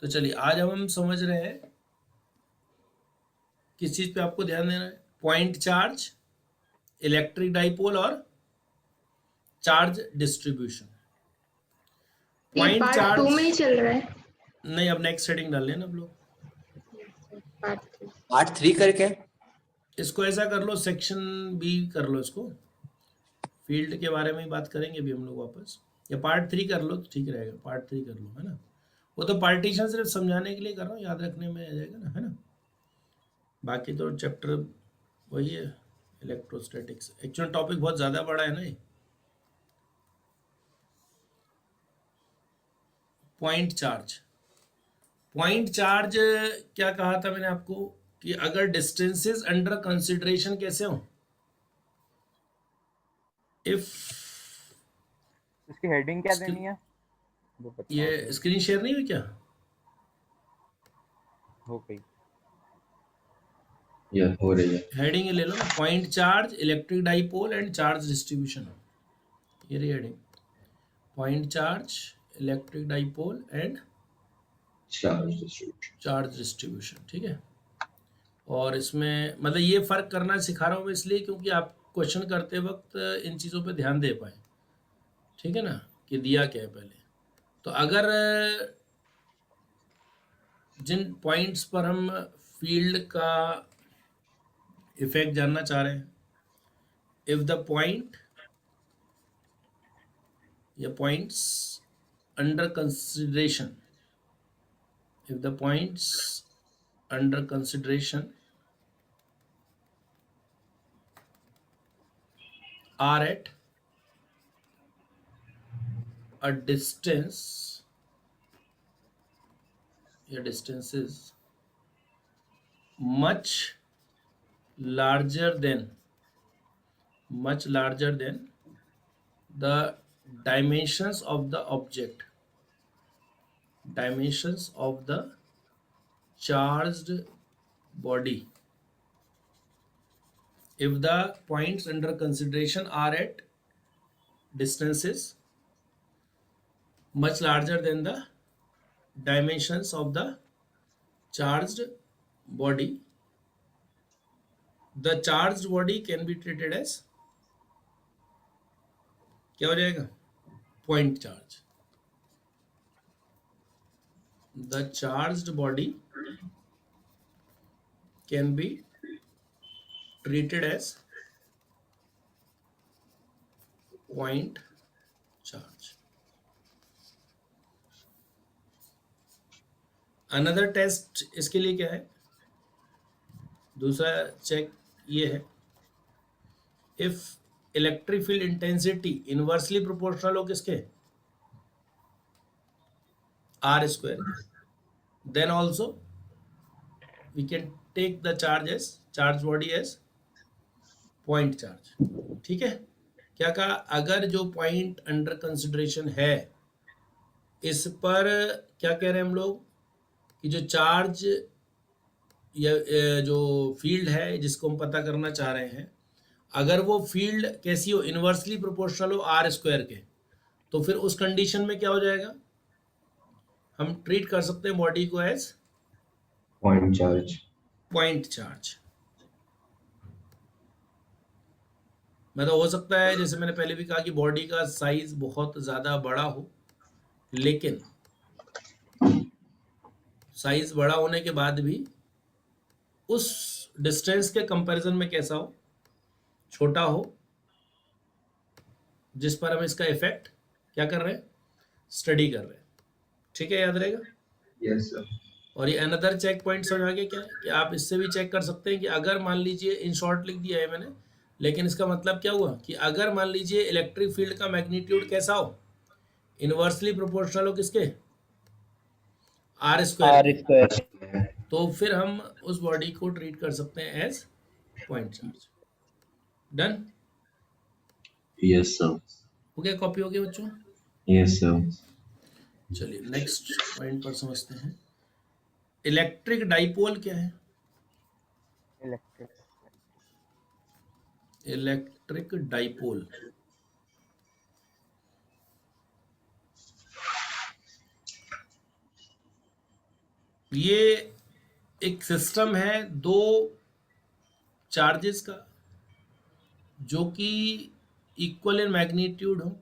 तो चलिए आज हम समझ रहे हैं किस चीज पे आपको ध्यान देना है। पॉइंट चार्ज, इलेक्ट्रिक डाइपोल और चार्ज डिस्ट्रीब्यूशन। ये पॉइंट पार्ट 2 में ही चार्ज चल रहा है। नहीं, अब नेक्स्ट सेटिंग डाल लेना आप लोग। पार्ट 3 करके इसको ऐसा कर लो, सेक्शन बी कर लो इसको। फील्ड के बारे में ही बात करेंगे अभी हम लोग वापस, या पार्ट 3 कर लो तो ठीक रहेगा। पार्ट 3 कर लो, है ना। वो तो पार्टीशन सिर्फ समझाने के लिए कर रहा हूँ, याद रखने में आ जाएगा ना, है ना। बाकी तो चैप्टर वही है, इलेक्ट्रोस्टैटिक्स। एक्चुअल टॉपिक बहुत ज़्यादा बड़ा है ना ये। पॉइंट चार्ज, पॉइंट चार्ज क्या कहा था मैंने आपको कि अगर डिस्टेंसेस अंडर कंसिडरेशन कैसे हो, इफ इसकी हेडिंग क्या देनी है वो बताओ। ये स्क्रीन शेयर नहीं हुई क्या? हो गई। ये हो रही है। हेडिंग ले लो ना, point charge, electric dipole and charge distribution. ये रही heading, point charge, electric dipole and charge distribution. ठीक है। और इसमें मतलब ये फ़र्क करना सिखा रहा हूँ मैं इसलिए क्योंकि आप क्वेश्चन करते वक्त इन चीज़ों पे ध्यान दे पाए। ठीक है ना, कि दिया क्या है पहले। तो अगर जिन पॉइंट्स पर हम फील्ड का इफेक्ट जानना चाह रहे हैं, इफ द पॉइंट या points under consideration, if the points under consideration are at a distance, your distance is much larger than the dimensions of the object, dimensions of the charged body. If the points under consideration are at distances much larger than the dimensions of the charged body, the charged body can be treated as, क्या हो जाएगा? Point charge. The charged body can be treated as point charge. Another test इसके लिए क्या है, दूसरा check ये है, if electric field intensity inversely proportional हो किसके, R square, then also we can take the charge body as point charge. ठीक है। क्या कहा, अगर जो पॉइंट अंडर कंसिडरेशन है इस पर क्या कह रहे हैं हम लोग कि जो चार्ज या जो फील्ड है जिसको हम पता करना चाह रहे हैं, अगर वो फील्ड कैसी हो, इनवर्सली प्रोपोर्शनल हो आर स्क्वायर के, तो फिर उस कंडीशन में क्या हो जाएगा, हम ट्रीट कर सकते हैं बॉडी को as point charge. Point charge. मतलब हो सकता है, जैसे मैंने पहले भी कहा, कि बॉडी का साइज बहुत ज़्यादा बड़ा हो, लेकिन साइज बड़ा होने के बाद भी उस डिस्टेंस के कंपैरिजन में कैसा हो, छोटा हो, जिस पर हम इसका इफेक्ट क्या कर रहे हैं, स्टडी कर रहे हैं। ठीक है, याद रहेगा। Yes sir. और ये अनदर चेक पॉइंट समझ आ गया क्या है, कि आप इससे भी चेक कर सकते हैं कि अगर मान लीजिए, इन शॉर्ट लिख दिया है मैंने, लेकिन इसका मतलब क्या हुआ कि अगर मान लीजिए इलेक्ट्रिक फील्ड का मैग्नीट्यूड कैसा हो, इनवर्सली प्रोपोर्शनल हो किसके, आर स्क्वायर, तो फिर हम उस बॉडी को ट्रीट कर सकते हैं as point charge. Done. Yes sir. हो गया, कॉपी हो गया बच्चों। Yes sir. चलिए नेक्स्ट पॉइंट पर समझते हैं। इलेक्ट्रिक डाइपोल क्या है? इलेक्ट्रिक डाइपोल ये एक सिस्टम है दो चार्जेस का जो कि इक्वल इन मैग्नीट्यूड हो,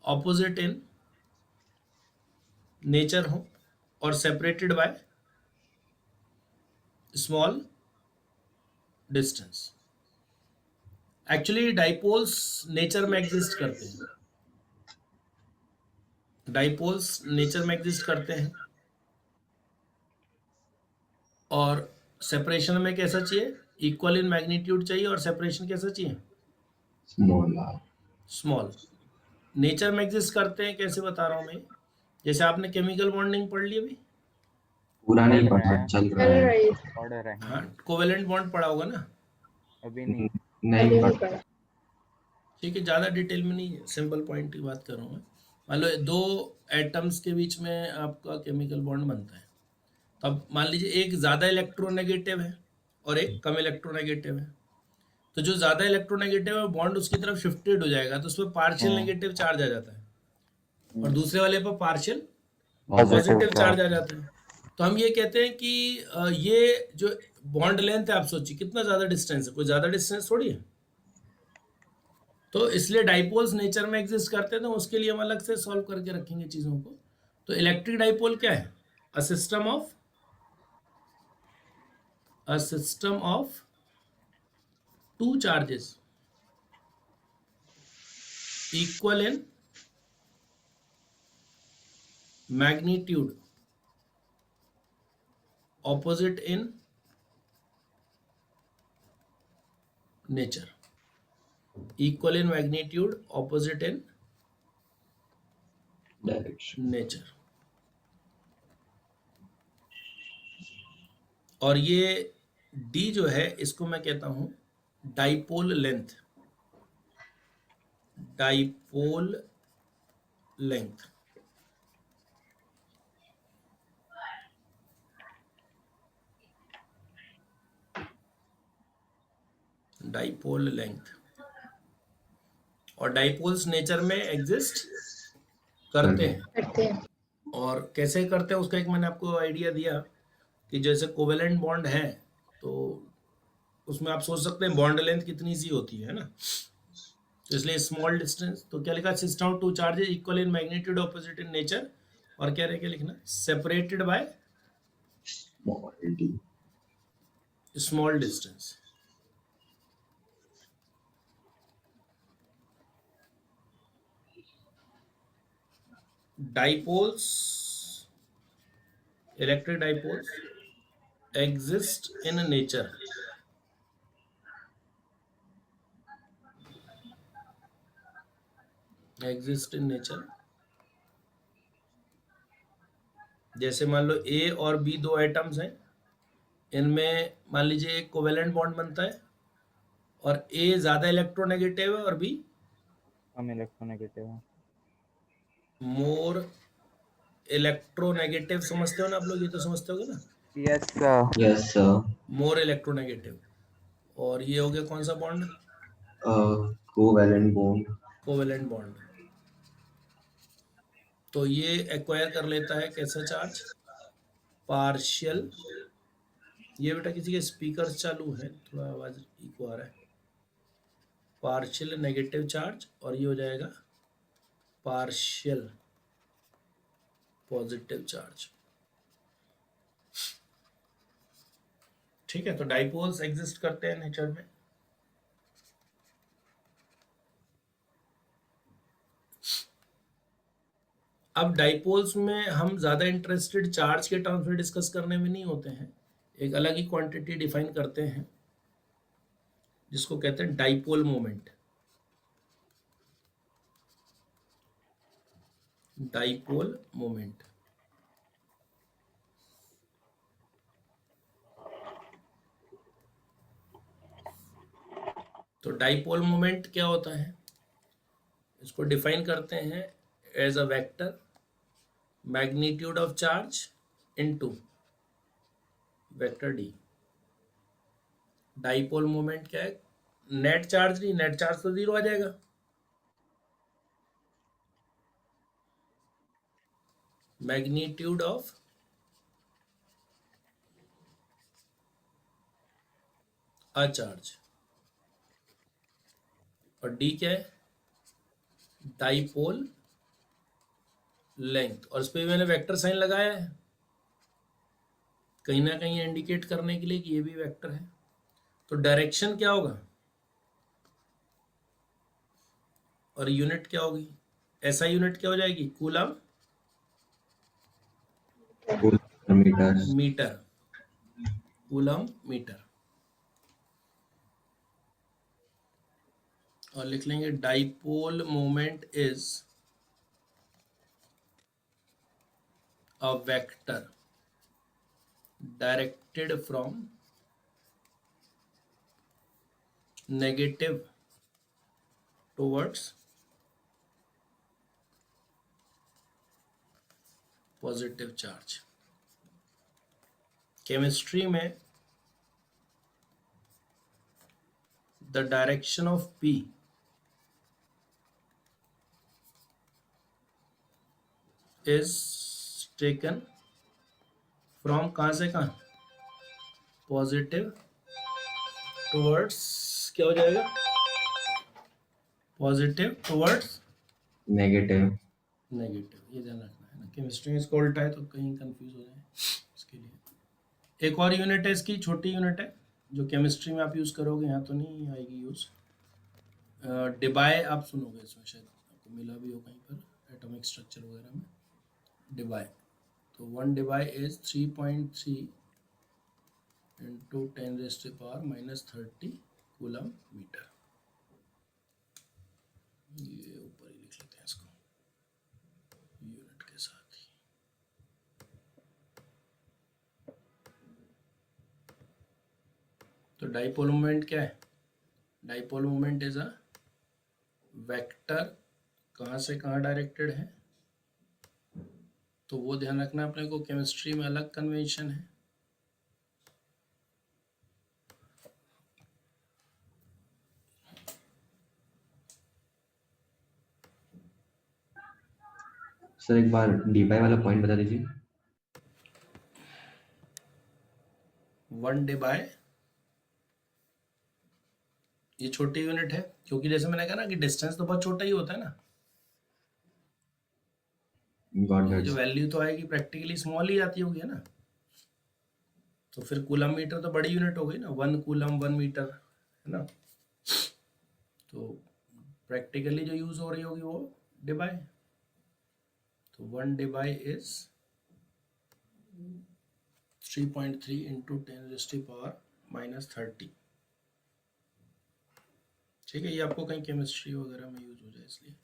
ऑपोजिट इन नेचर हो और separated by small distance. Actually dipoles nature में एग्जिस्ट करते हैं, डाइपोल्स नेचर में एग्जिस्ट करते हैं और सेपरेशन में कैसा चाहिए, इक्वल इन मैग्नीट्यूड चाहिए और सेपरेशन कैसा चाहिए, स्मॉल। स्मॉल। नेचर में एग्जिस्ट करते हैं कैसे बता रहा हूं मैं, जैसे आपने केमिकल बॉन्डिंग पढ़ ली अभी, पूरा नहीं पढ़ पढ़ा, रहे हैं। चल चल रहा है। रही पढ़ रहे हाँ हैं, कोवेलेंट बॉन्ड पढ़ा होगा ना, अभी नहीं। नहीं अभी नहीं पढ़ा। पढ़ा। ठीक है, ज़्यादा डिटेल में नहीं, सिंपल पॉइंट की बात कर रहा हूँ मैं। मान लो दो एटम्स के बीच में आपका केमिकल बॉन्ड बनता है, तो अब मान लीजिए एक ज़्यादा इलेक्ट्रोनेगेटिव है और एक कम इलेक्ट्रोनेगेटिव है, तो जो ज़्यादा इलेक्ट्रोनेगेटिव है बॉन्ड उसकी तरफ शिफ्टेड हो जाएगा, तो उसमें पार्शियल हाँ। नेगेटिव चार्ज आ जाता है और दूसरे वाले पर पार्शियल Positive पॉजिटिव चार्ज आ charge। जाता है। तो हम ये कहते हैं कि ये जो बॉन्ड लेंथ है, आप सोचिए कितना ज़्यादा डिस्टेंस है, कोई ज़्यादा डिस्टेंस थोड़ी है। तो इसलिए डाइपोल्स नेचर में एग्जिस्ट करते हैं, तो उसके लिए हम अलग से सॉल्व करके रखेंगे चीज़ों को। तो इलेक्ट्रिक डाइपोल क्या है, a system of two charges equal in magnitude opposite in nature, equal in magnitude opposite in direction. nature। और ये d जो है इसको मैं कहता हूं dipole length, dipole length. Dipole length. और डाइपोल्स नेचर में एग्जिस्ट करते हैं। करते हैं। और कैसे करते हैं उसका एक मैंने आपको आइडिया दिया कि जैसे कोवेलेंट बॉन्ड है तो उसमें आप सोच सकते हैं बॉन्ड लेंथ कितनी सी होती है ना, तो इसलिए स्मॉल डिस्टेंस। तो क्या लिखा, system of two charges equal in magnitude opposite in nature, और क्या रह क्या लिखना, separated by small D. Small distance. Dipoles, electric dipoles exist in nature, exist in nature। जैसे मान लो A और B दो एटम्स हैं, इनमें मान लीजिए एक कोवेलेंट बॉन्ड बनता है और A ज़्यादा इलेक्ट्रोनेगेटिव है और B कम इलेक्ट्रोनेगेटिव है। More electronegative. समझते हो ना आप लोग, ये तो समझते होगे ना, yes yes sir. More electronegative. और ये हो गया कौन सा bond, covalent bond. Covalent bond. तो ये एक्वायर कर लेता है कैसा चार्ज, पार्शियल। ये बेटा किसी के स्पीकर चालू है, थोड़ा आवाज इको आ रहा है। पार्शियल नेगेटिव चार्ज और ये हो जाएगा पार्शियल पॉजिटिव चार्ज। ठीक है, तो डाइपोल्स एग्जिस्ट करते हैं नेचर में। अब डाइपोल्स में हम ज्यादा इंटरेस्टेड चार्ज के टर्म्स में डिस्कस करने में नहीं होते हैं, एक अलग ही क्वांटिटी डिफाइन करते हैं जिसको कहते हैं डाइपोल मोमेंट। Dipole moment. तो डाइपोल मोमेंट क्या होता है, इसको डिफाइन करते हैं as a vector magnitude of charge into vector d. Dipole moment क्या है, नेट चार्ज नहीं, नेट चार्ज तो जीरो आ जाएगा, मैग्नीट्यूड ऑफ अ चार्ज, और डी क्या है, डाइपोल लेंथ, और इस पे मैंने वेक्टर साइन लगाया है कहीं ना कहीं इंडिकेट करने के लिए कि ये भी वेक्टर है। तो डायरेक्शन क्या होगा और यूनिट क्या होगी, ऐसा यूनिट क्या हो जाएगी, coulomb metre. Metre, coulomb metre. और लिख लेंगे dipole moment is a vector directed from negative towards positive charge. Chemistry में the direction of P is taken from कहां से कहां, पॉजिटिव टुवर्ड्स, क्या हो जाएगा, पॉजिटिव टुवर्ड्स नेगेटिव। नेगेटिव, ये ध्यान रखना है ना, केमिस्ट्री में इसको उल्टा है तो कहीं कंफ्यूज हो जाए इसके लिए। एक और यूनिट है इसकी, छोटी यूनिट है जो केमिस्ट्री में आप यूज करोगे, यहाँ तो नहीं आएगी यूज। डिबाई आप सुनोगे इसमें, शायद आपको मिला भी हो कहीं पर एटॉमिक स्ट्रक्चर वगैरह में, डिबाई। तो 1 debye is 3.3 into 10⁻⁻³ coulomb metre. ये ऊपर ही लिख लेते हैं इसको यूनिट के साथ ही। तो डाइपोल मोमेंट क्या है, dipole moment is a vector, कहाँ से कहाँ डायरेक्टेड है, तो वो ध्यान रखना अपने को, केमिस्ट्री में अलग कन्वेंशन है। सर एक बार डीपाई वाला पॉइंट बता दीजिए। 1 डिबाई, ये छोटी यूनिट है क्योंकि जैसे मैंने कहा ना कि डिस्टेंस तो बहुत छोटा ही होता है ना, गॉट ये दैट। जो वैल्यू तो आएगी प्रैक्टिकली स्मॉल ही आती होगी है ना। तो फिर कूलम मीटर तो बड़ी यूनिट हो गई ना, 1 कूलम 1 मीटर है ना। तो प्रैक्टिकली जो यूज हो रही होगी वो डिबाई। तो 1 डिबाई इज 3.3 इंटू 10⁻⁻30। ठीक है, ये आपको कहीं केमिस्ट्री वगैरह में यूज हो जाए इसलिए।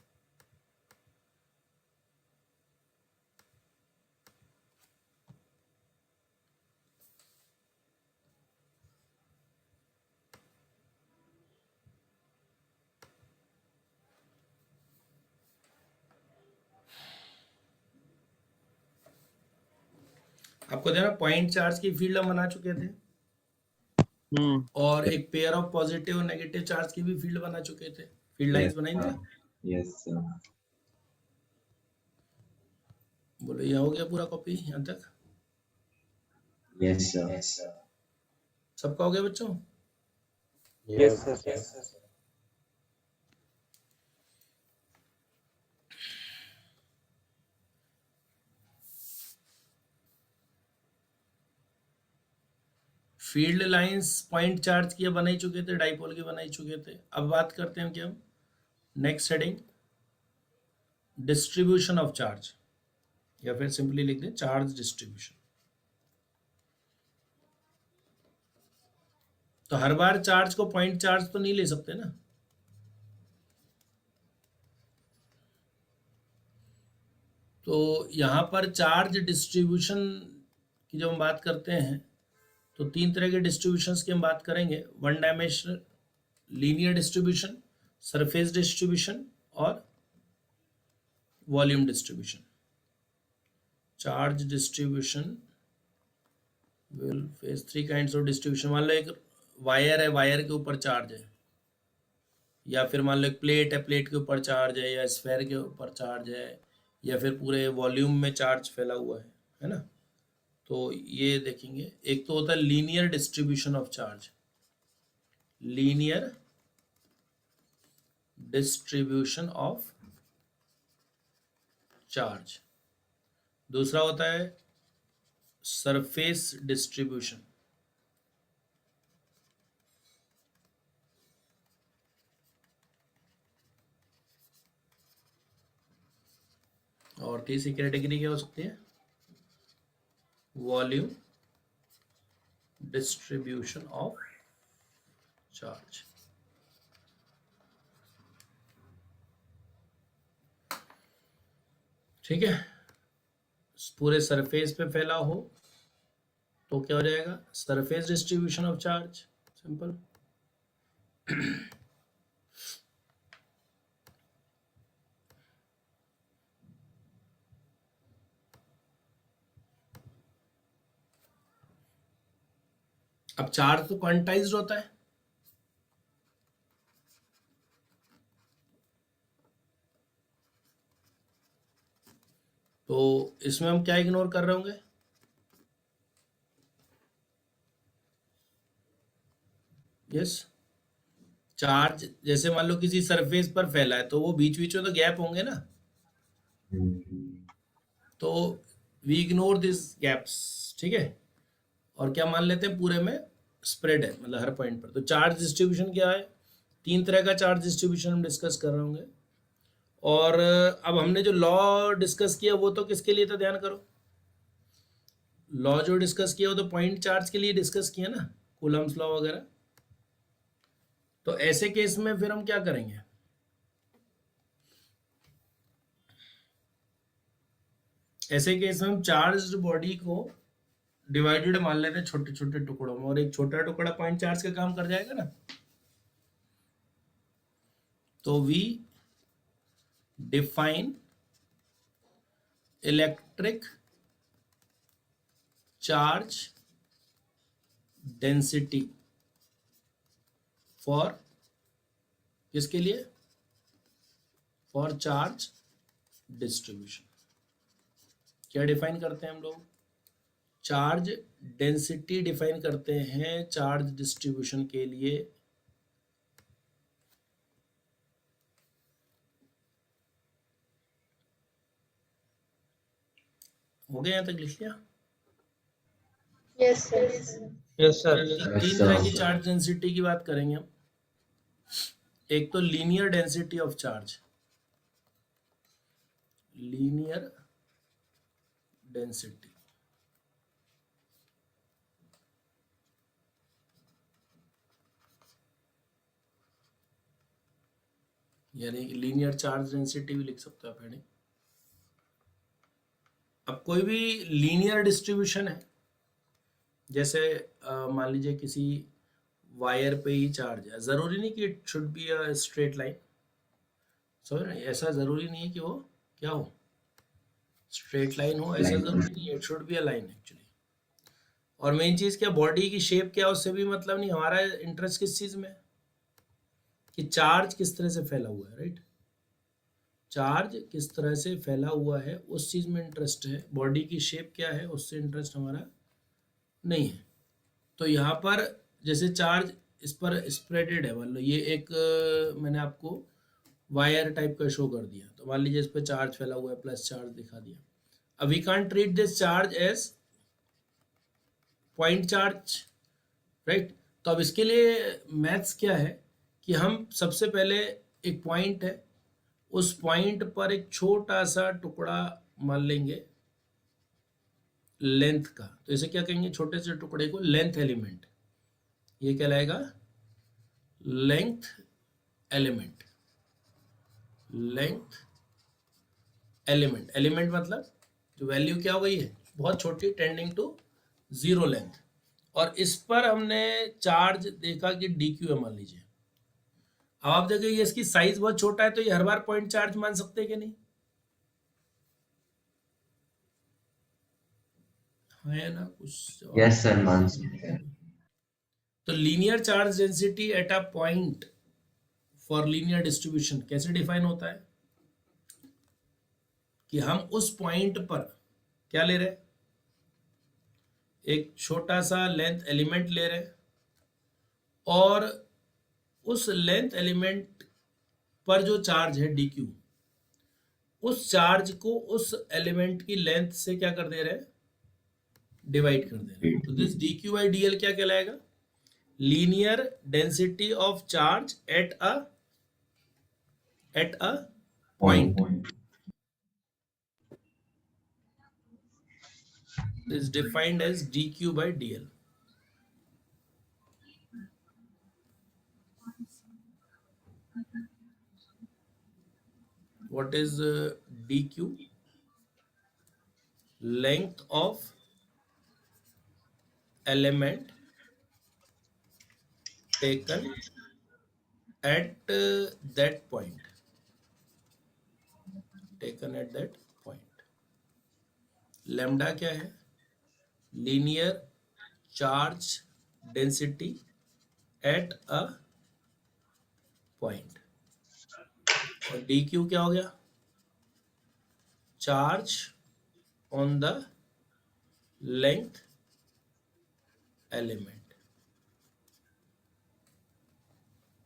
आपको ध्यान, पॉइंट चार्ज की फील्ड हम बना चुके थे, और एक पेयर ऑफ पॉजिटिव और नेगेटिव चार्ज की भी फील्ड बना चुके थे, फील्ड लाइंस बनाई थी। Yes sir. बोलो ये हो गया पूरा कॉपी यहाँ तक, यस सर। सबका हो गया बच्चों। Yes sir. Field lines point charge की बना ही चुके थे, डाइपोल की बना ही चुके थे। अब बात करते हैं कि हम next heading distribution of charge, या फिर सिंपली लिख दें चार्ज डिस्ट्रीब्यूशन। तो हर बार चार्ज को पॉइंट चार्ज तो नहीं ले सकते ना, तो यहां पर चार्ज डिस्ट्रीब्यूशन की जब हम बात करते हैं तो 3 तरह के डिस्ट्रीब्यूशंस की हम बात करेंगे, 1 dimensional, linear distribution, surface distribution और volume distribution. Charge distribution will face 3 kinds of distribution. मान लो एक वायर है, वायर के ऊपर चार्ज है, या फिर मान लो एक प्लेट है, प्लेट के ऊपर चार्ज है, या स्फेयर के ऊपर चार्ज है, या फिर पूरे वॉल्यूम में चार्ज फैला हुआ है ना। तो ये देखेंगे, एक तो होता है linear distribution of charge, linear distribution of charge, दूसरा होता है सरफेस डिस्ट्रीब्यूशन। और तीसरी कैटेगरी क्या हो सकती है? Volume distribution of charge. ठीक है, पूरे सरफेस पे फैला हो तो क्या हो जाएगा? Surface distribution of charge, simple. अब चार्ज तो क्वांटाइज्ड होता है, तो इसमें हम क्या इग्नोर कर रहे होंगे? यस, चार्ज जैसे मान लो किसी सरफेस पर फैला है तो वो बीच बीच में तो गैप होंगे ना, तो वी इग्नोर दिस गैप्स। ठीक है, और क्या मान लेते हैं? पूरे में स्प्रेड है, मतलब हर पॉइंट पर। तो चार्ज डिस्ट्रीब्यूशन क्या है? 3 तरह का चार्ज डिस्ट्रीब्यूशन हम डिस्कस कर रहे होंगे। और अब हमने जो लॉ डिस्कस किया वो तो किसके लिए था? ध्यान करो, लॉ जो डिस्कस किया वो तो पॉइंट चार्ज के लिए डिस्कस किया ना, कूलम्स लॉ वगैरह। तो ऐसे केस में फिर हम क्या करेंगे? ऐसे केस में हम चार्ज्ड बॉडी को डिवाइडेड मान लेते हैं छोटे छोटे टुकड़ों में, और एक छोटा टुकड़ा पॉइंट चार्ज का काम कर जाएगा ना। तो we define electric charge density for, किसके लिए? For charge distribution. क्या डिफाइन करते हैं हम लोग? चार्ज डेंसिटी डिफाइन करते हैं चार्ज डिस्ट्रीब्यूशन के लिए। हो गया? यहां तक लिख लिया? Yes sir. Yes sir. तीन तरह की चार्ज डेंसिटी की बात करेंगे हम। एक तो linear density of charge, linear density, यानी लीनियर चार्ज डेंसिटी भी लिख सकते हो आप हेडिंग। अब कोई भी लीनियर डिस्ट्रीब्यूशन है, जैसे मान लीजिए किसी वायर पे ही चार्ज है, जरूरी नहीं कि it should be a straight line, समझ रहे हैं? ऐसा जरूरी नहीं है कि वो क्या हो, स्ट्रेट लाइन हो, ऐसा जरूरी नहीं है। It should be a line actually. और मेन चीज क्या, बॉडी की शेप क्या, उससे भी मतलब नहीं। हमारा इंटरेस्ट किस चीज में, कि चार्ज किस तरह से फैला हुआ है, राइट? चार्ज किस तरह से फैला हुआ है उस चीज में इंटरेस्ट है। बॉडी की शेप क्या है उससे इंटरेस्ट हमारा नहीं है। तो यहाँ पर जैसे चार्ज इस पर स्प्रेडेड है, मान लो ये एक मैंने आपको वायर टाइप का शो कर दिया, तो मान लीजिए इस पर चार्ज फैला हुआ है, प्लस चार्ज दिखा दिया। अब we can't treat this charge as point charge, right? तो अब इसके लिए मैथ्स क्या है कि हम सबसे पहले एक पॉइंट है, उस पॉइंट पर एक छोटा सा टुकड़ा मान लेंगे लेंथ का, तो इसे क्या कहेंगे? छोटे से टुकड़े को लेंथ एलिमेंट। ये कहलाएगा length element. Length element, element मतलब जो वैल्यू क्या हो गई है, बहुत छोटी, टेंडिंग टू जीरो लेंथ। और इस पर हमने चार्ज देखा कि dq है मान लीजिए। अब आप देखिए ये इसकी साइज बहुत छोटा है, तो ये हर बार पॉइंट चार्ज मान सकते हैं कि नहीं? है ना कुछ? यस सर, मान सकते हैं। तो linear charge density at a point for linear distribution कैसे डिफाइन होता है? कि हम उस पॉइंट पर क्या ले रहे हैं? एक छोटा सा लेंथ एलिमेंट ले रहे हैं, और उस लेंथ एलिमेंट पर जो चार्ज है डी क्यू, उस चार्ज को उस एलिमेंट की लेंथ से क्या कर दे रहे हैं, डिवाइड कर दे रहे हैं। तो this D Q by D L क्या कहलाएगा, linear density of charge eight a point is defined as dq by dl. What is dq? Length of element taken at that point. Taken at that point. Lambda क्या है, linear charge density at a point. और dq क्या हो गया, charge on the length element,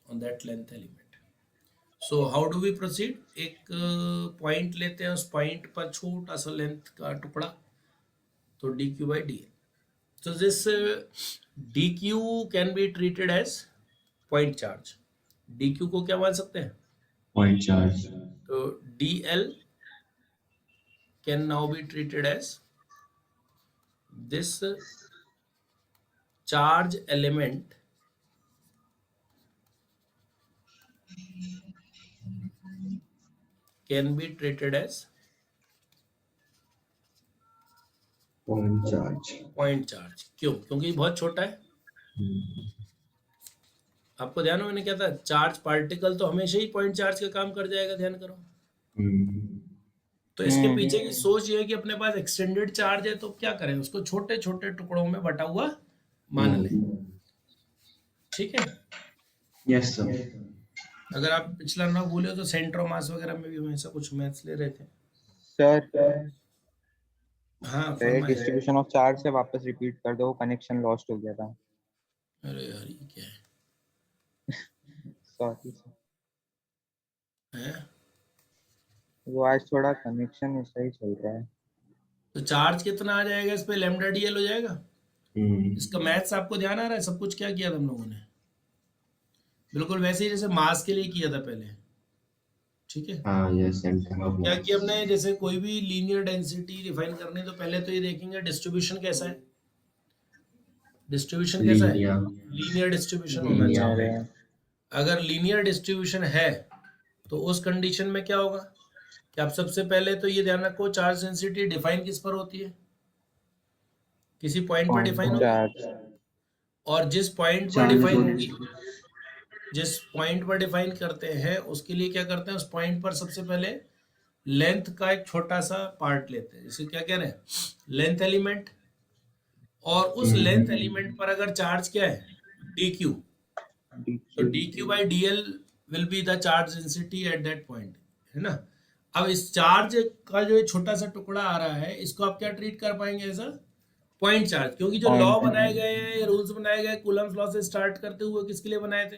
on that length element. So how do we proceed? एक point लेते हैं, उस पॉइंट पर छोटा सा लेंथ का टुकड़ा, तो D Q by D L. So this dq can be treated as point charge. dq को क्या मान सकते हैं, Point charge. तो dl can now be treated as this charge element can be treated as Point charge. point charge. क्यों, क्योंकि बहुत छोटा है. आपको ध्यान हो मैंने क्या था, चार्ज पार्टिकल तो हमेशा ही पॉइंट चार्ज का काम कर जाएगा, ध्यान करो. तो इसके पीछे की सोच ये है कि अपने पास एक्सटेंडेड चार्ज है तो क्या करें, उसको छोटे छोटे टुकड़ों में बटा हुआ मान लें. ठीक है. Yes sir. अगर आप पिछला ना भूले हो तो सेंटर ऑफ मास वगैरह में भी हम ऐसा कुछ मैथ्स ले रहे थे. सर हाँ फरमाइए. डिस्ट्रीब्यूशन ऑफ चार्ज से वापस रिपीट कर दो, कनेक्शन लॉस्ट हो गया था. अरे यार ये क्या है, सॉरी सर, हैं? वो आज थोड़ा कनेक्शन ऐसा ही चल रहा है. तो चार्ज कितना आ जाएगा इस पे, लैम्डा डीएल हो जाएगा. इसका मैथ्स आपको ध्यान आ रहा है, सब कुछ क्या किया था हम लोगों ने, बिल्कुल वैसे ही जैसे मास के लिए किया था पहले. ठीक है. हाँ yes center of क्या mass. किया हमने, जैसे कोई भी लीनियर डेंसिटी डिफाइन करनी है तो पहले तो ये देखेंगे डिस्ट्रीब्यूशन कैसा है. डिस्ट्रीब्यूशन कैसा है, Linear. लीनियर डिस्ट्रीब्यूशन होना Linear. चाहिए. अगर लीनियर डिस्ट्रीब्यूशन है तो उस कंडीशन में क्या होगा कि आप सबसे पहले तो ये ध्यान रखो, चार्ज डेंसिटी डिफाइन किस पर होती है, किसी पॉइंट पर डिफाइन होगी. चार्ज और जिस पॉइंट पर Charge डिफाइन is होगी, जिस पॉइंट पर डिफाइन करते हैं उसके लिए क्या करते हैं, उस पॉइंट पर सबसे पहले लेंथ का एक छोटा सा पार्ट लेते हैं, इसे क्या कह रहे हैं, लेंथ एलिमेंट. और उस लेंथ एलिमेंट पर अगर चार्ज क्या है, डी क्यू, तो D Q by D L will be the charge density eight that point, है ना. अब इस चार्ज का जो छोटा सा टुकड़ा आ रहा है इसको आप क्या ट्रीट कर पाएंगे, ऐसा पॉइंट चार्ज. क्योंकि जो लॉ बनाए गए हैं, रूल्स बनाए गए कूलम्स लॉ से स्टार्ट करते हुए किसके लिए बनाए थे,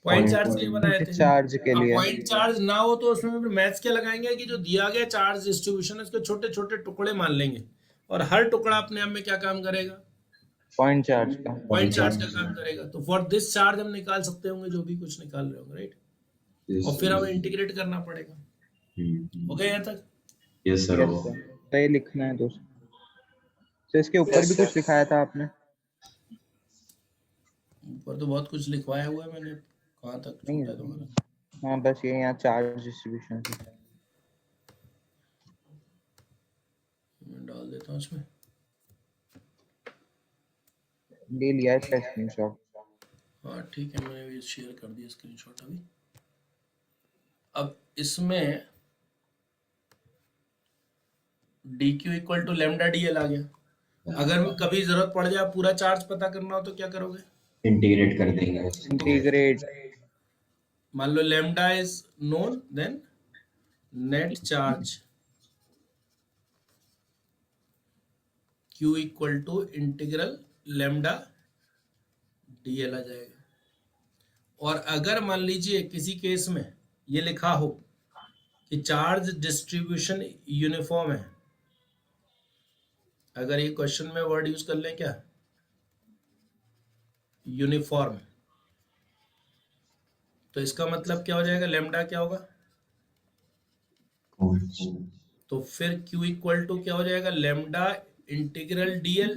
पॉइंट चार्ज के लिए बनाए थे. चार्ज के अब लिए. पॉइंट चार्ज ना हो तो उसमें फिर मैथ्स क्या लगाएंगे कि जो दिया गया चार्ज डिस्ट्रीब्यूशन है उसके छोटे छोटे टुकड़े मान लेंगे और हर टुकड़ा अपने आप में क्या काम करेगा, पॉइंट चार्ज का. पॉइंट चार्ज का काम करेगा. तो फॉर दिस चार्ज हम निकाल सकते होंगे जो भी कुछ निकाल रहे होंगे, राइट. Yes. और फिर हमें इंटीग्रेट करना पड़ेगा. हो गया यहाँ तक. Yes sir. Yes, sir. तो ये लिखना है दोस्तों. तो इसके ऊपर भी कुछ लिखाया था आपने. ऊपर तो बहुत कुछ लिखवाया हुआ है मैंने, कहाँ तक नहीं छूटा है तुम्हारा. हाँ बस ये यहाँ चार्ज डिस्ट्रीब्यूशन मैं डाल देता हूँ इसमें. ले लिया है इसका स्क्रीनशॉट. हाँ ठीक है, मैंने भी शेयर कर दिया स्क्रीनशॉट अभी. अब इसमें D Q equal to lambda D L आ गया. अगर कभी जरूरत पड़ जाए पूरा चार्ज पता करना हो तो क्या करोगे, इंटीग्रेट कर देंगे. इंटीग्रेट. मान लो lambda is known, then net charge Q equal to integral lambda D L आ जाएगा. और अगर मान लीजिए किसी केस में ये लिखा हो कि चार्ज डिस्ट्रीब्यूशन यूनिफॉर्म है, अगर ये क्वेश्चन में वर्ड यूज कर लें क्या, यूनिफॉर्म, तो इसका मतलब क्या हो जाएगा, लेमडा क्या होगा, तो फिर Q इक्वल टू क्या हो जाएगा, lambda integral dl,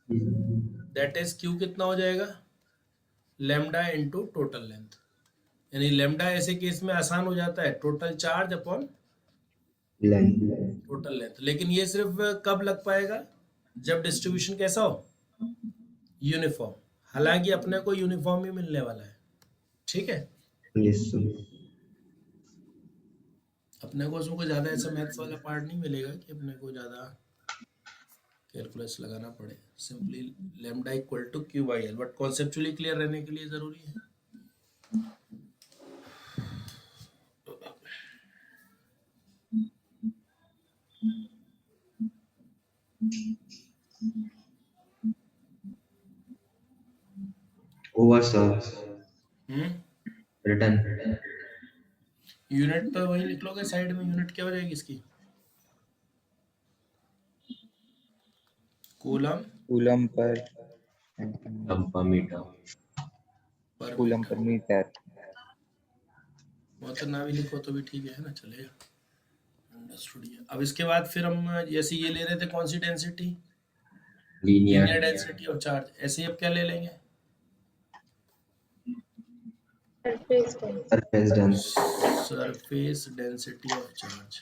that is Q कितना हो जाएगा, लेमडा इनटू टोटल लेंथ। यानी लेमडा ऐसे केस में आसान हो जाता है, total charge upon total length. लेकिन ये सिर्फ कब लग पाएगा, जब डिस्ट्रीब्यूशन कैसा हो, यूनिफॉर्म। हालांकि अपने को यूनिफॉर्म ही मिलने वाला है, ठीक है, यस सर। अपने को उसमें कोई ज्यादा ऐसा मैथ्स वाला पार्ट नहीं मिलेगा कि अपने को ज्यादा कैलकुलस लगाना पड़े। Simply lambda equal to q by l, but conceptually clear रहने के लिए जरूरी है। Over sir. रिटर्न। यूनिट तो वही लिख लोगे साइड में, यूनिट क्या हो जाएगी इसकी, कूलम कूलम पर मीटर। पर कूलम मीटर। पर मीटर। वो तो ना भी लिखो तो भी ठीक है ना, चलेगा। अंडरस्टूड। अब इसके बाद फिर हम जैसे ये ले रहे थे कौन सी density, linear density of charge, ऐसे ही अब क्या ले लेंगे, Surface tension. Surface density of charge.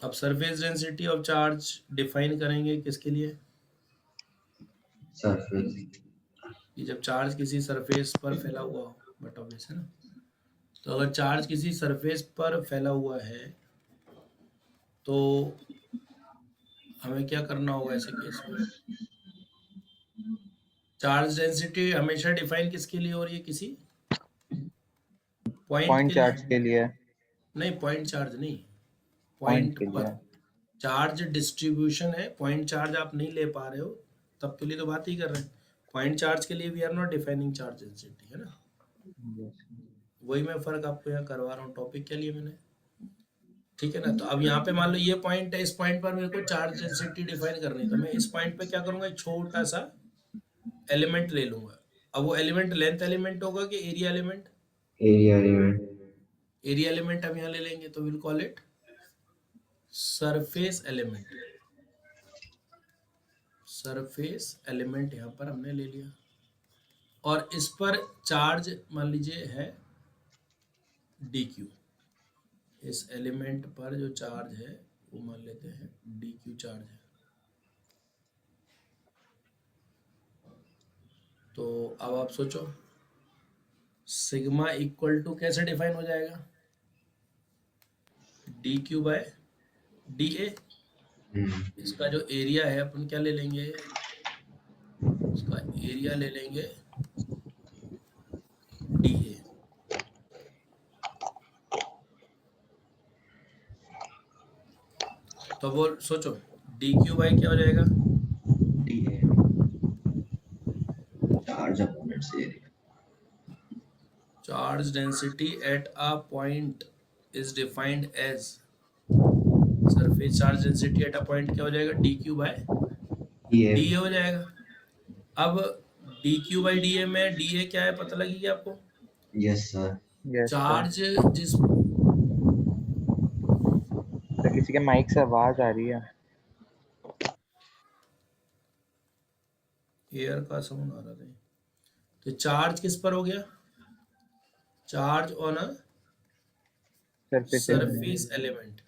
अब surface density of charge define करेंगे किसके लिए, सरफेस। कि जब चार्ज किसी सरफेस पर फैला हुआ हो, बट ऑब्वियस है ना। तो अगर चार्ज किसी सरफेस पर फैला हुआ है तो हमें क्या करना होगा ऐसे केस में, चार्ज डेंसिटी हमेशा डिफाइन किसके लिए हो रही है, किसी पॉइंट पॉइंट के चार्ज लिए, के लिए। नहीं पॉइंट चार्ज नहीं, पॉइंट पॉइंट के लिए। पर चार्ज डिस्ट्रीब्यूशन है, पॉइंट चार्ज आप नहीं ले पा रहे हो, तब के लिए तो बात ही कर रहे हैं। पॉइंट चार्ज के लिए we are not defining charge density, है ना। वही मैं फर्क आपको यहाँ करवा रहा हूँ, टॉपिक के लिए मैंने, ठीक है ना। तो अब यहाँ पे मान लो ये पॉइंट है, इस पॉइंट पर मेरे को चार्ज डेंसिटी डिफाइन करनी है, तो मैं इस पॉइंट पे क्या करूंगा, एक छोटा सा एलिमेंट ले लूंगा। अब वो एलिमेंट लेंथ एलिमेंट होगा कि area element, area element. Area element हम यहाँ ले लेंगे, तो will call it surface element. Surface element यहाँ पर हमने ले लिया, और इस पर चार्ज मान लीजिए है dq, इस एलिमेंट पर जो चार्ज है वो मान लेते हैं dq चार्ज है। तो अब आप सोचो सिग्मा इक्वल टू कैसे डिफाइन हो जाएगा, dq बाय da। इसका जो एरिया है अपन क्या ले लेंगे, उसका एरिया ले लेंगे dA। तो वो सोचो dq बाय क्या हो जाएगा, charge upon its area. Charge density at a point is defined as, surface charge density at a point क्या हो जाएगा, dq बाय da हो जाएगा। अब dq बाय da में da क्या है पता लगी क्या आपको, यस सर। चार्ज जिस, तो किसी के माइक से आवाज आ रही है। एयर का साउंड आ रहा था। तो चार्ज किस पर हो गया, charge on a surface element. Surface element,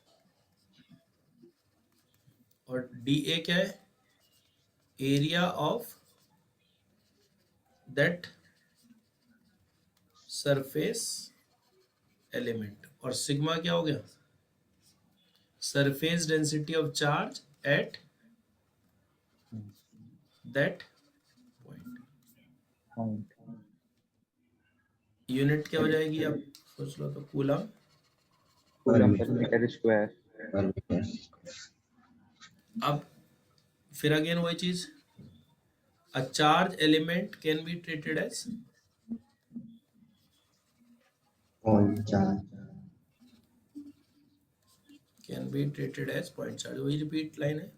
और da क्या है, area of that surface element, और सिग्मा क्या हो गया, surface density of charge at that point. Unit क्या हो जाएगी अब, सोच लो तो coulomb coulomb per metre square. Per metre. अब फिर अगेन वही चीज, a charge element can be treated as point charge. Can be treated as point charge, वही रिपीट लाइन है।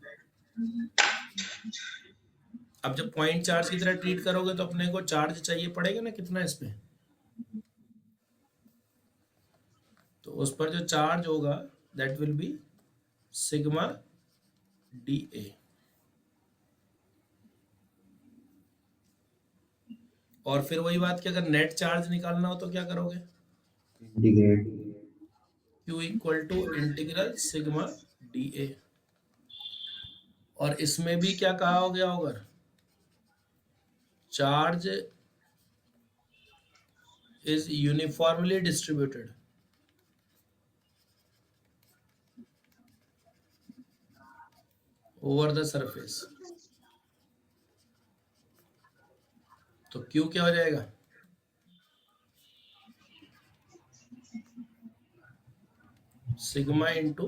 अब जब पॉइंट चार्ज की तरह ट्रीट करोगे तो अपने को चार्ज चाहिए पड़ेगा ना कितना इस पे, तो उस पर जो चार्ज होगा that will be sigma D A. और फिर वही बात कि अगर नेट चार्ज निकालना हो तो क्या करोगे, integrate. Q equal to integral sigma D A. और इसमें भी क्या कहा हो गया होगा, charge is uniformly distributed over the surface. तो Q क्या हो जाएगा, सिग्मा इंटू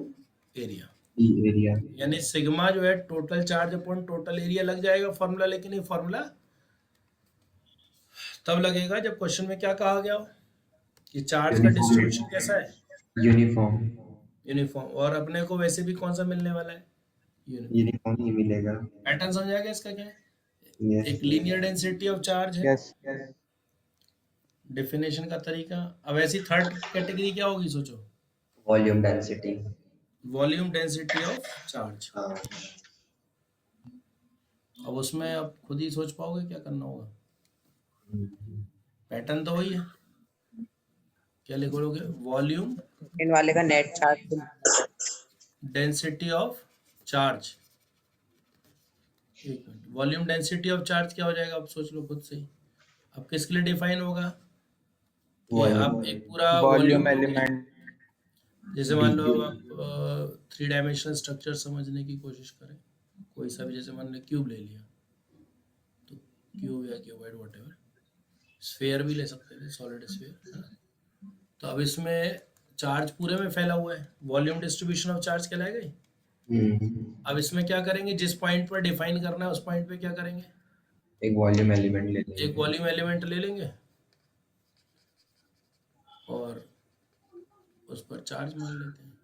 एरिया। एरिया। यानी सिग्मा जो है total charge upon total area लग जाएगा फॉर्मूला, लेकिन ये फॉर्मूला तब लगेगा जब क्वेश्चन में क्या कहा गया हो कि चार्ज का डिस्ट्रीब्यूशन कैसा है, यूनिफॉर्म। यूनिफॉर्म। और अपने को वैसे भी कौन सा मिलने वाला है, यूनिफॉर्म। यूनिफॉर्म ही मिलेगा। पैटर्न समझा गया इसका क्या है, यस। एक लीनियर डेंसिटी ऑफ चार्ज है, यस। डेफिनेशन का तरीका। अब ऐसी थर्ड कैटेगरी क्या होगी सोचो, volume density. Volume density of charge. हाँ। अब उसमें आप खुद ही सोच पाओगे क्या करना होगा, पैटर्न तो वही है, क्या लिखोगे, वॉल्यूम इन वाले का net charge density of charge. एक minute, volume density of charge क्या हो जाएगा, आप सोच लो खुद से ही। अब किसके लिए डिफाइन होगा, कि आप एक पूरा वॉल्यूम वॉल्यूम, एलिमेंट। जैसे मान लो अब आप 3 डायमेंशनल स्ट्रक्चर समझने की कोशिश करें, कोई सा भी, जैसे मान लो क्यूब ले लिया, तो क्यूब या क्यूबॉइड व्हाटएवर, स्फीयर भी ले सकते थे, सॉलिड स्फीयर है ना। तो अब इसमें चार्ज पूरे में फैला हुआ है, वॉल्यूम डिस्ट्रीब्यूशन ऑफ चार्ज कहलाएगा ही। अब इसमें क्या करेंगे, जिस पॉइंट पर डिफाइन करना है उस पॉइंट पे क्या करेंगे, एक वॉल्यूम एलिमेंट ले लेंगे। एक वॉल्यूम एलिमेंट ले लेंगे और उस पर चार्ज मान लेते हैं।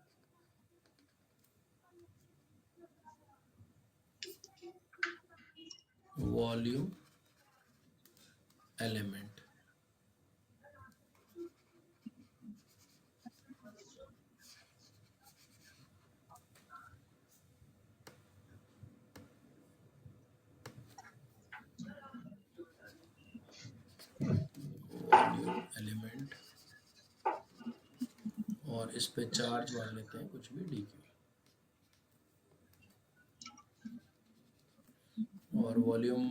वॉल्यूम एलिमेंट, वॉल्यूम एलिमेंट, और इस पे चार्ज मान लेते हैं कुछ भी डी क्यू, और वॉल्यूम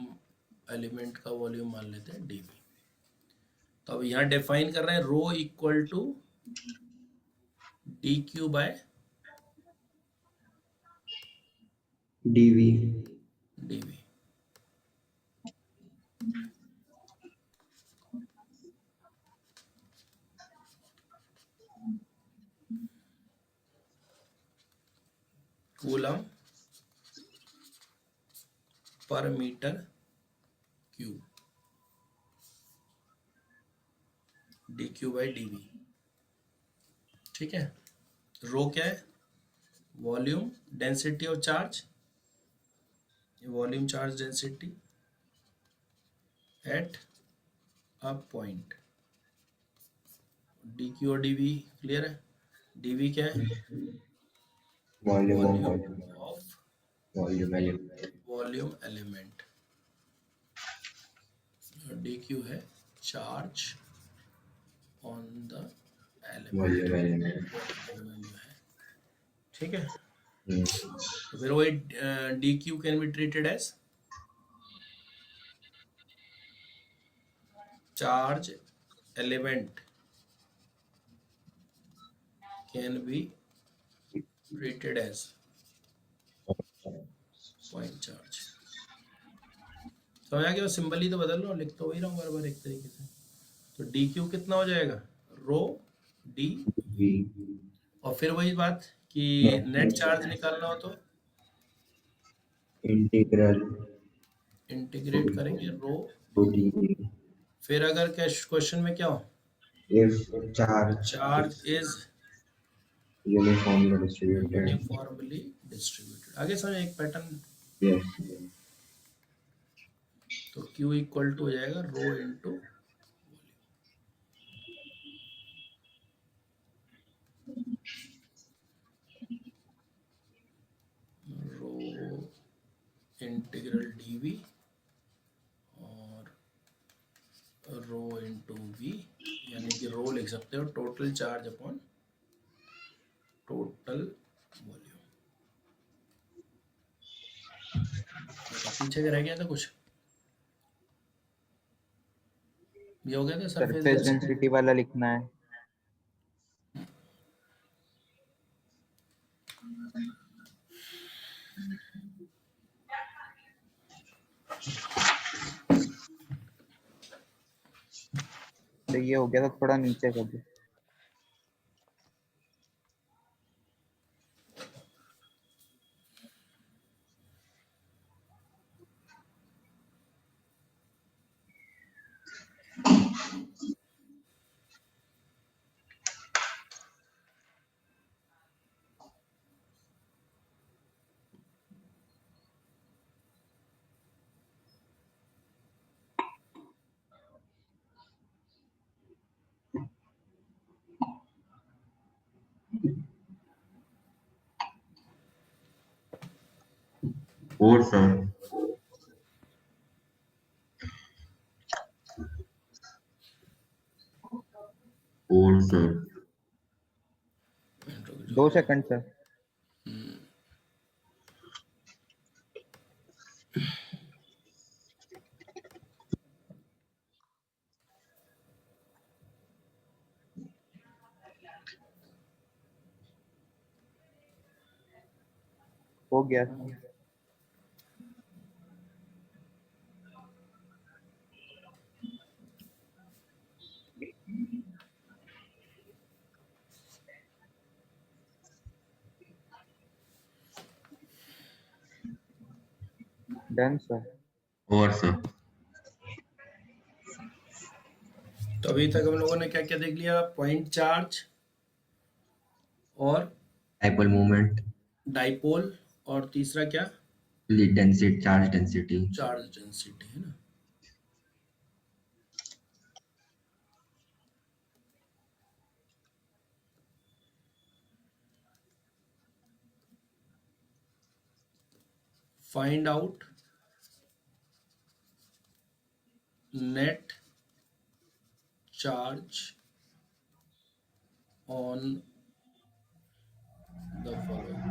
एलिमेंट का वॉल्यूम मान लेते हैं डी वी। तो अब यहाँ डिफाइन कर रहे हैं rho equal to D Q by D V. D V. Coulomb per metre cube, D Q by D V. ठीक है, रो क्या है, volume density of charge, volume charge density at a point. D Q और D V clear है, D V क्या है, volume of volume element. Volume element, D Q है charge on the element, volume element. है। ठीक है, तो फिर वही D Q can be treated as charge element can be treated as point charge. समझ आ गया, सिंबल ही तो बदल लो, लिख तो वही रहा हूँ बार बार एक तरीके से। तो डी क्यू कितना हो जाएगा, रो डी, V, और फिर वही बात कि नेट चार्ज निकालना हो तो integral इंटीग्रेट करेंगे रो, to dV. फिर अगर क्वेश्चन में क्या हो, If charge charge is is uniformly distributed, uniformly distributed. आगे समझ एक पैटर्न, yes, तो Q इक्वल टू हो जाएगा rho into rho integral dV और रो इंटू V, यानी कि रो लिख सकते हो total charge upon total volume. पीछे का रह गया था कुछ, ये हो गया था सरफेस सरफेस डेंसिटी वाला लिखना है। तो ये हो गया था, थोड़ा नीचे कर दो। four, sir. Four, sir. 2 second sir. हो गया। Done sir. Four, sir. तो अभी तक हम लोगों ने क्या क्या देख लिया, पॉइंट चार्ज और Dipole moment, डाइपोल, और तीसरा क्या, lead density, charge density. Charge density, है ना। Find out net charge on the following.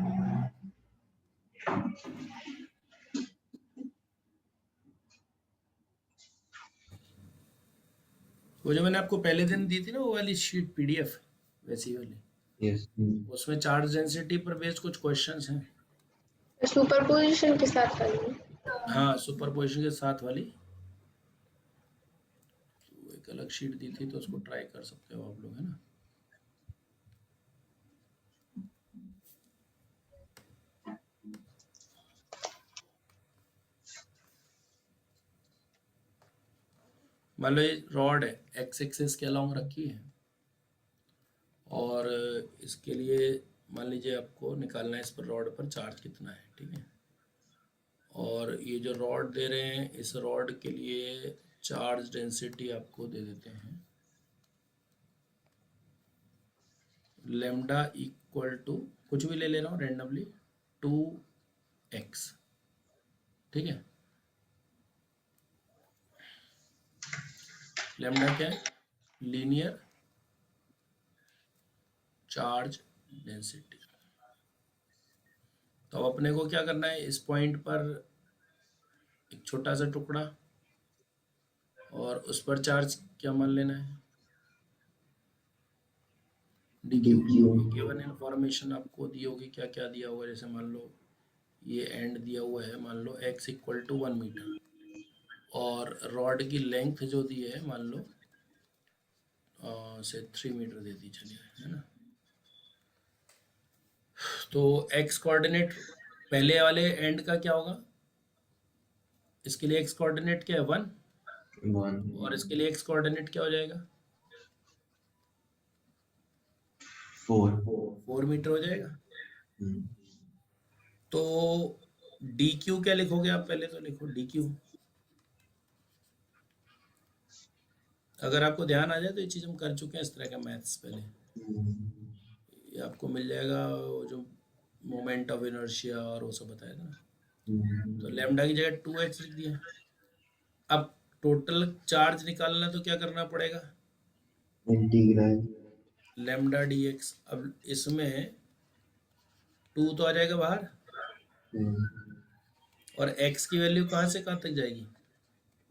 वो जो मैंने आपको पहले दिन दी थी ना, वो वाली शीट PDF वैसी वाली, Yes. उसमें चार्ज डेंसिटी पर बेस्ड कुछ क्वेश्चंस हैं। सुपरपोजिशन के साथ वाली। हाँ, सुपरपोजिशन के साथ वाली, वो एक अलग शीट दी थी, तो उसको ट्राई कर सकते हो आप लोग, है ना। मान लो ये रॉड है, एक्स एक्सिस के अलॉन्ग रखी है, और इसके लिए मान लीजिए आपको निकालना है इस पर रॉड पर चार्ज कितना है, ठीक है। और ये जो रॉड दे रहे हैं, इस रॉड के लिए चार्ज डेंसिटी आपको दे देते हैं लेमडा इक्वल टू, कुछ भी ले ले रहा हूँ रेंडमली, 2x, ठीक है। लेमडा क्या है, लीनियर चार्ज डेंसिटी। तो अब अपने को क्या करना है, इस पॉइंट पर एक छोटा सा टुकड़ा, और उस पर चार्ज क्या मान लेना है, dq। गिवन इन्फॉर्मेशन आपको दी होगी, क्या क्या दिया होगा, जैसे मान लो ये एंड दिया हुआ है, मान लो x इक्वल टू 1 मीटर, और रॉड की लेंथ जो दी है मान लो से 3 मीटर दे दी चलिए, है ना। तो एक्स कोऑर्डिनेट पहले वाले एंड का क्या होगा, इसके लिए एक्स कोऑर्डिनेट क्या है 1, 1 और इसके लिए एक्स कोऑर्डिनेट क्या हो जाएगा 4 4 मीटर हो जाएगा। हम्म, तो डी क्यू क्या लिखोगे आप, पहले तो लिखो डी क्यू। अगर आपको ध्यान आ जाए तो ये चीज़ हम कर चुके हैं इस तरह का मैथ्स पहले, ये आपको मिल जाएगा वो जो मोमेंट ऑफ इनर्शिया और वो सब बताया था ना। तो लैम्डा की जगह 2x लिख दिया। अब टोटल चार्ज निकालना तो क्या करना पड़ेगा, इंटीग्रल लैम्डा डी एक्स। अब इसमें 2 तो आ जाएगा बाहर, और x की वैल्यू कहाँ से कहाँ तक जाएगी,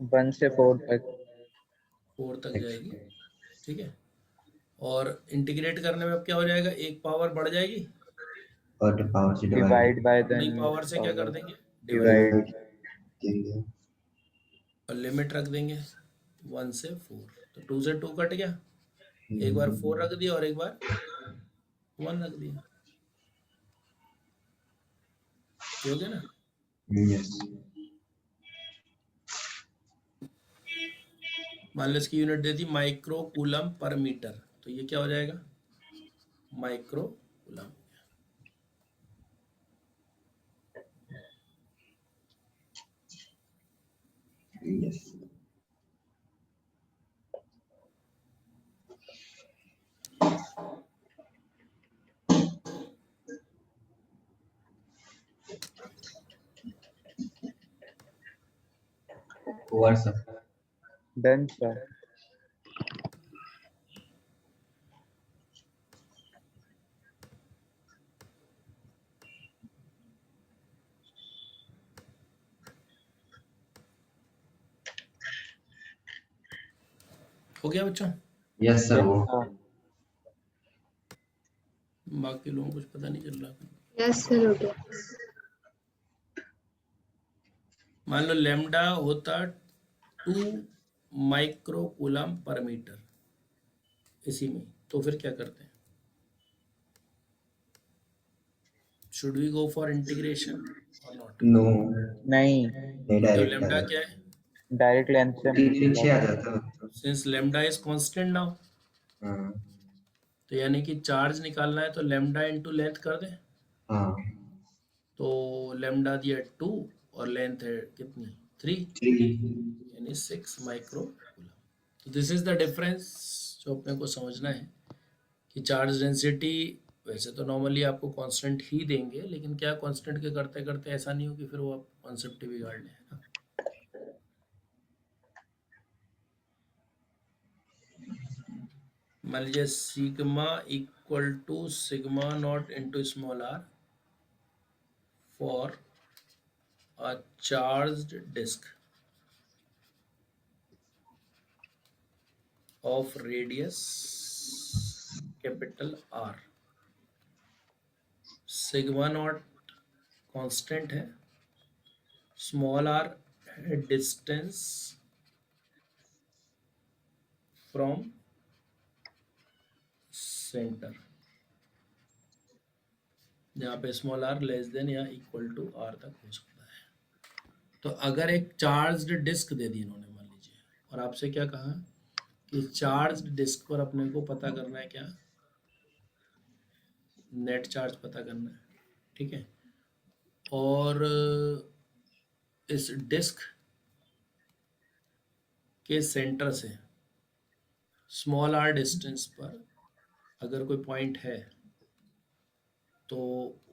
1 से 4 तक। 4 तक जाएगी, ठीक है। और इंटीग्रेट करने में अब क्या हो जाएगा, एक पावर बढ़ जाएगी, और पावर से डिवाइड बाय द नई पावर से क्या कर देंगे, डिवाइड। देंगे। और लिमिट रख देंगे 1 से 4। तो 2 से 2 कट गया, एक बार 4 रख दिया और एक बार 1 रख दिया, ये हो गया ना। यस मान लो इसकी यूनिट दे दी माइक्रो कूलम पर मीटर, तो ये क्या हो जाएगा micro coulomb. Yes over sir. Done sir. हो गया बच्चों, यस सर वो बाकी लोगों को कुछ पता नहीं चल रहा। यस सर हो गया। मान लो लैम्डा होता 2 माइक्रो कूलम पर मीटर इसी में, तो फिर क्या करते हैं, should we go for integration और नॉट। नो नहीं, तो डायरेक्ट लैम्डा क्या है, डायरेक्ट लेंथ से पीछे आ जाता। Since lambda is constant now, हाँ तो यानी कि चार्ज निकालना है तो लैम्डा इनटू लेंथ कर दें। हाँ तो लैम्डा दिया 2 और लेंथ है कितनी 3, 3 यानी 6 माइक्रो कूलम। तो दिस इज द डिफरेंस जो अपने को समझना है कि चार्ज डेंसिटी वैसे तो नॉर्मली आपको कांस्टेंट ही देंगे, लेकिन क्या कांस्टेंट के करते करते ऐसा नहीं हो कि फिर वो आप कॉन्सेप्ट ही बिगाड़ लें, है ना। मान लीजिए sigma equal to sigma naught into small R for a charged disc of radius capital R, sigma naught constant है, स्मॉल आर है डिस्टेंस फ्रॉम सेंटर, जहाँ पे स्मॉल आर लेस देन या इक्वल टू आर तक हो सकता है। तो अगर एक चार्ज्ड डिस्क दे दी इन्होंने मान लीजिए, और आपसे क्या कहा कि चार्ज्ड डिस्क पर अपने को पता करना है क्या, नेट चार्ज पता करना है, ठीक है। और इस डिस्क के सेंटर से स्मॉल आर डिस्टेंस पर अगर कोई पॉइंट है तो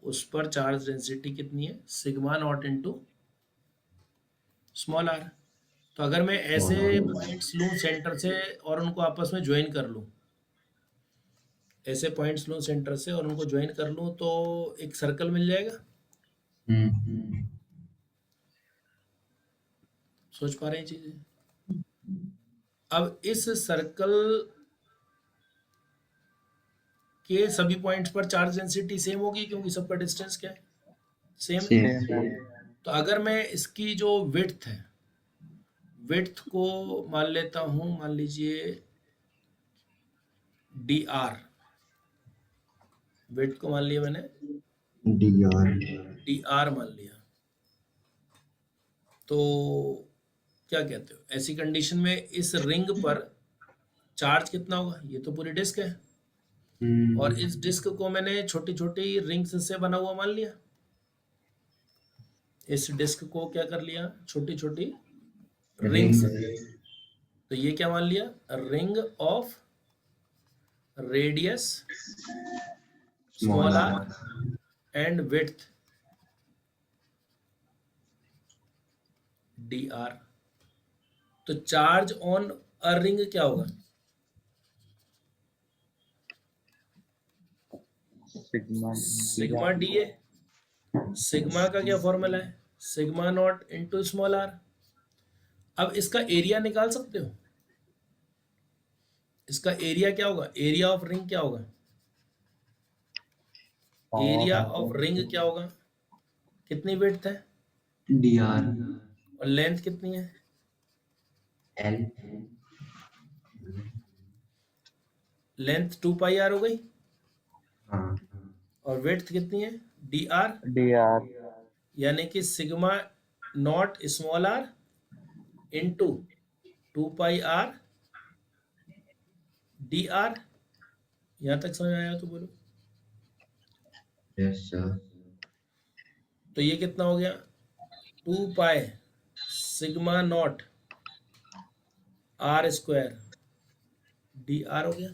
उस पर चार्ज डेंसिटी कितनी है, sigma naught into small R. तो अगर मैं ऐसे पॉइंट्स लूँ सेंटर से और उनको आपस में ज्वाइन कर लूँ, ऐसे पॉइंट्स लूँ सेंटर से और उनको ज्वाइन कर लूँ तो एक सर्कल मिल जाएगा। सोच पा रहे हैं चीजें। अब इस सर्कल के सभी पॉइंट्स पर चार्ज डेंसिटी सेम होगी क्योंकि सबका डिस्टेंस क्या है, सेम है। तो अगर मैं इसकी जो विड्थ है, विड्थ को मान लेता हूं, मान लीजिए डी आर, विड्थ को मान लिया मैंने DR डी आर मान लिया। तो क्या कहते हो, ऐसी कंडीशन में इस रिंग पर चार्ज कितना होगा? ये तो पूरी डिस्क है और इस डिस्क को मैंने छोटी छोटी रिंग्स से बना हुआ मान लिया। इस डिस्क को क्या कर लिया? छोटी छोटी रिंग्स। तो ये क्या मान लिया? Ring of radius small R and width D R. तो चार्ज ऑन अ रिंग क्या होगा? सिग्मा डी ए। सिग्मा का क्या फॉर्मूला है? Sigma naught into small R. अब इसका एरिया निकाल सकते हो। इसका एरिया क्या होगा? एरिया ऑफ रिंग क्या होगा? एरिया ऑफ रिंग क्या होगा? कितनी विड्थ है DR और लेंथ कितनी है? L लेंथ 2 पाई आर हो गई हाँ और विड्थ कितनी है? D R. DR यानी कि sigma naught small R into 2 pi R D R. यहां तक समझ आया तो बोलो। yes sir तो ये कितना हो गया? 2 pi sigma naught R square D R हो गया।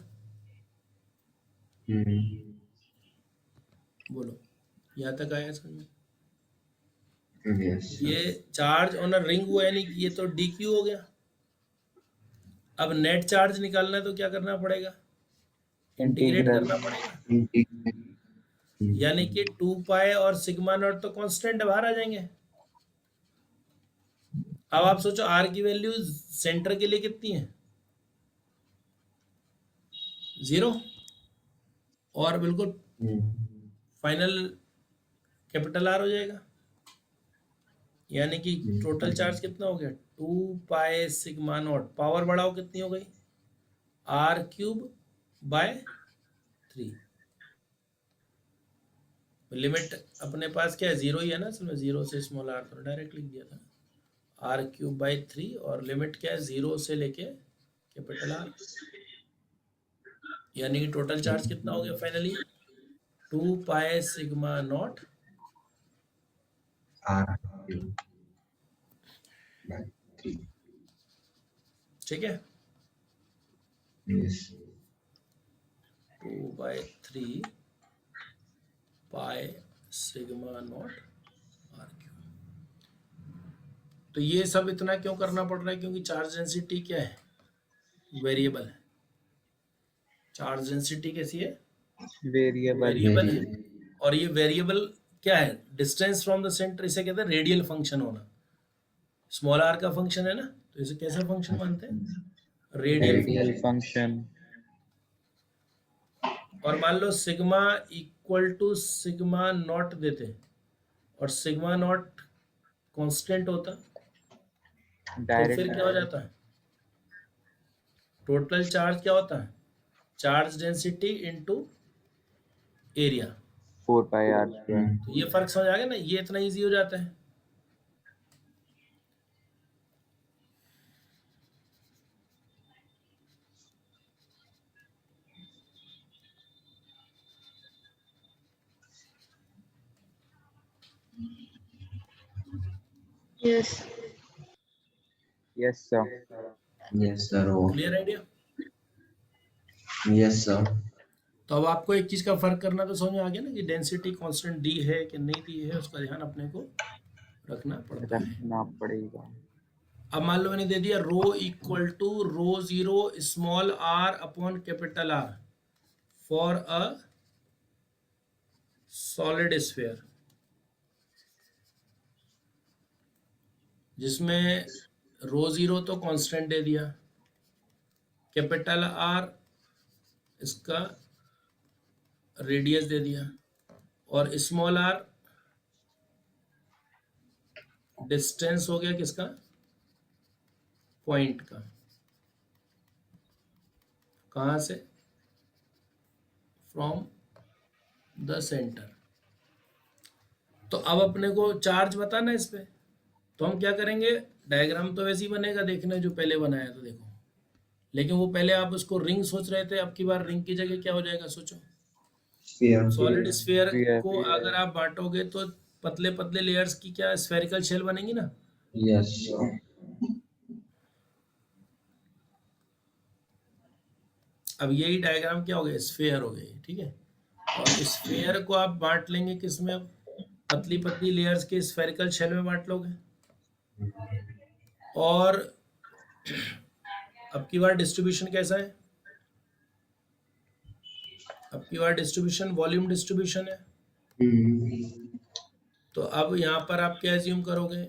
बोलो, यहां तक आया समझ में? yes sir ये चार्ज ऑन अ रिंग हुआ, यानी कि ये तो डी क्यू हो गया। अब नेट चार्ज निकालना है तो क्या करना पड़ेगा? इंटीग्रेट करना पड़ेगा। यानी कि 2 पाई और सिग्मा नॉट तो कांस्टेंट बाहर आ जाएंगे। अब आप सोचो आर की वैल्यू सेंटर के लिए कितनी है? 0। और बिल्कुल फाइनल कैपिटल आर हो जाएगा। यानी कि टोटल चार्ज कितना हो गया? 2 पाई सिग्मा नॉट। पावर बढ़ाओ कितनी हो गई? Are cube by 3। लिमिट अपने पास क्या है? 0 ही है ना, इसमें 0 से स्मॉल आर तो डायरेक्ट लिख दिया था। आर क्यूब बाई 3 और लिमिट क्या है? 0 से लेके कैपिटल आर। यानी कि टोटल चार्ज कितना हो गया finally? 2 pi sigma naught R by 3 ठीक है, yes 2 by 3 pi sigma naught R cube. तो ये सब इतना क्यों करना पड़ रहा है? क्योंकि चार्ज डेंसिटी क्या है? वेरिएबल है। चार्ज डेंसिटी कैसी है? वेरिएबल है। और ये वेरिएबल क्या है? Distance from the centre. इसे कहते हैं रेडियल फंक्शन होना। स्मॉल आर का फंक्शन है ना, तो इसे कैसा फंक्शन मानते हैं? Radial function. और मान लो sigma equal to sigma naught देते और सिग्मा नॉट कांस्टेंट होता तो फिर क्या हो जाता है? टोटल चार्ज क्या होता है? Charge density into area. 4 pi R square. तो ये फर्क समझ आ गया ना? ये इतना इजी हो जाता है। Yes. Yes sir. yes sir वो क्लियर आइडिया? yes sir तो अब आपको एक चीज का फर्क करना तो समझ में आ गया ना कि डेंसिटी कांस्टेंट डी है कि नहीं दी है, उसका ध्यान अपने को रखना पड़ता है। रखना पड़ेगा। अब मान लो मैंने दे दिया rho equal to rho 0 small R upon capital R for a solid sphere, जिसमें रो 0 तो कांस्टेंट दे दिया, कैपिटल आर इसका रेडियस दे दिया और स्मॉल आर डिस्टेंस हो गया किसका? पॉइंट का। कहां से? From the centre. तो अब अपने को चार्ज बताना इस पे, तो हम क्या करेंगे, डायग्राम तो वैसे ही बनेगा देखने जो पहले बनाया था देखो, लेकिन वो पहले आप उसको रिंग सोच रहे थे, अब की बार रिंग की जगह क्या हो जाएगा सोचो। स्फीयर। Solid sphere Sphere. को अगर आप बांटोगे तो पतले पतले लेयर्स की क्या स्फेरिकल शेल बनेंगी ना। यस। अब यही डायग्राम क्या हो गया, स्फीयर हो गई, ठीक है। और स्फीयर को आप बांट लेंगे किसमें, अब पतली पतली लेयर्स के स्फेरिकल शेल में बांट लोगे। और अब की बार डिस्ट्रीब्यूशन कैसा है, अब की बार डिस्ट्रीब्यूशन वॉल्यूम डिस्ट्रीब्यूशन है। तो अब यहाँ पर आप क्या एज्यूम करोगे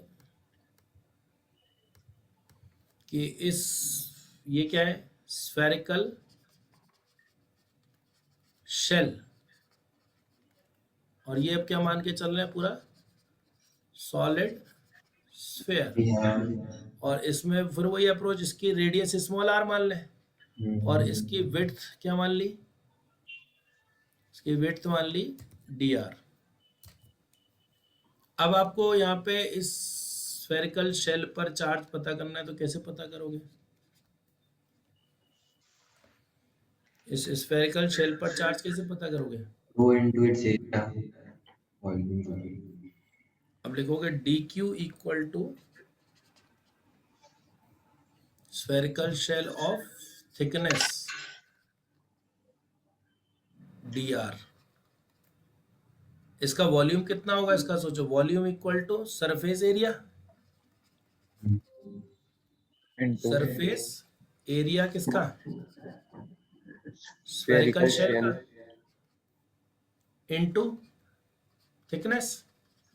कि इस, ये क्या है, स्फेरिकल शेल, और ये अब क्या मान के चल रहे हैं, पूरा सॉलिड स्फीयर। और इसमें फिर वही अप्रोच, इसकी रेडियस स्मॉल आर मान लें और इसकी विड्थ क्या मान ली, इसकी विड्थ मान ली डी आर। अब आपको यहाँ पे इस स्फेरिकल शेल पर चार्ज पता करना है, तो कैसे पता करोगे, इस स्फेरिकल शेल पर चार्ज कैसे पता करोगे। Go into its area. अब लिखोगे D Q equal to spherical shell of thickness D R. इसका वॉल्यूम कितना होगा, इसका सोचो, volume equal to surface area, Into surface area किसका, spherical स्फेरिकल शेल shell. का, इनटू थिकनेस।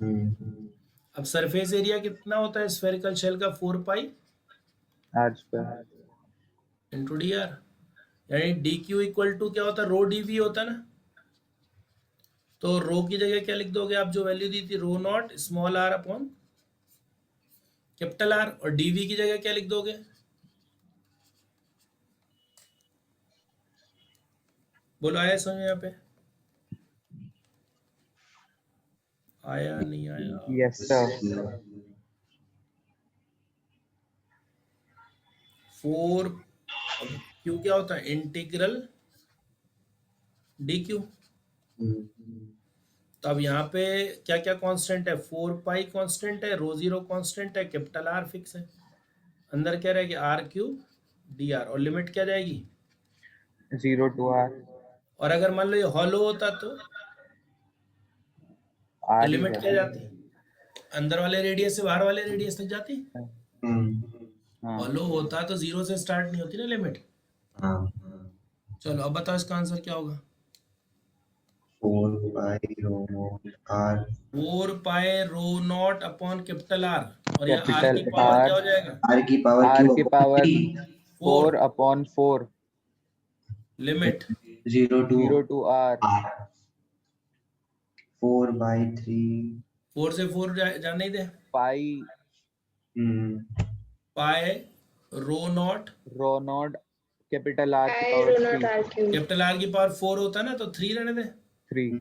अब सरफेस एरिया कितना होता है स्फेरिकल शेल का, 4 pi R square. Into D R, यानी डी क्यू इक्वल टू क्या होता है, रो डी वी होता है ना। तो रो की जगह क्या लिख दोगे आप, जो वैल्यू दी थी, rho naught small R upon capital R, और डीवी की जगह क्या लिख दोगे, बोलो आया समझ यहाँ पे, आया नहीं आया। Yes sir. 4 क्यू क्या होता है, इंटीग्रल डी क्यू। तो अब यहाँ पे क्या क्या कांस्टेंट है, 4 पाई कांस्टेंट है, रो जीरो कांस्टेंट है, कैपिटल आर फिक्स है, अंदर क्या रहेगी आर क्यूब डी आर, और लिमिट क्या जाएगी 0 to R. और अगर मान लो ये हॉलो होता तो R लिमिट ही क्या है. जाती, अंदर वाले रेडियस से बाहर वाले रेडियस तक जाती। हाँ. हॉलो होता तो 0 से स्टार्ट नहीं होती ना लिमिट। चलो अब बताओ इसका आंसर क्या होगा, 4 pi rho naught R. 4 pi rho naught upon capital R, और यहाँ आर Capital की पावर R. क्या हो जाएगा, R की पावर R क्यूब की power 4 4 upon 4. Limit 0 to 0 to R. R. 4 by 3. 4 से 4 जाने ही दे, Pi pi rho naught, rho naught capital R की I power do not 3. argue. Capital R की पावर 4 होता है ना, तो 3 रहने दे। 3.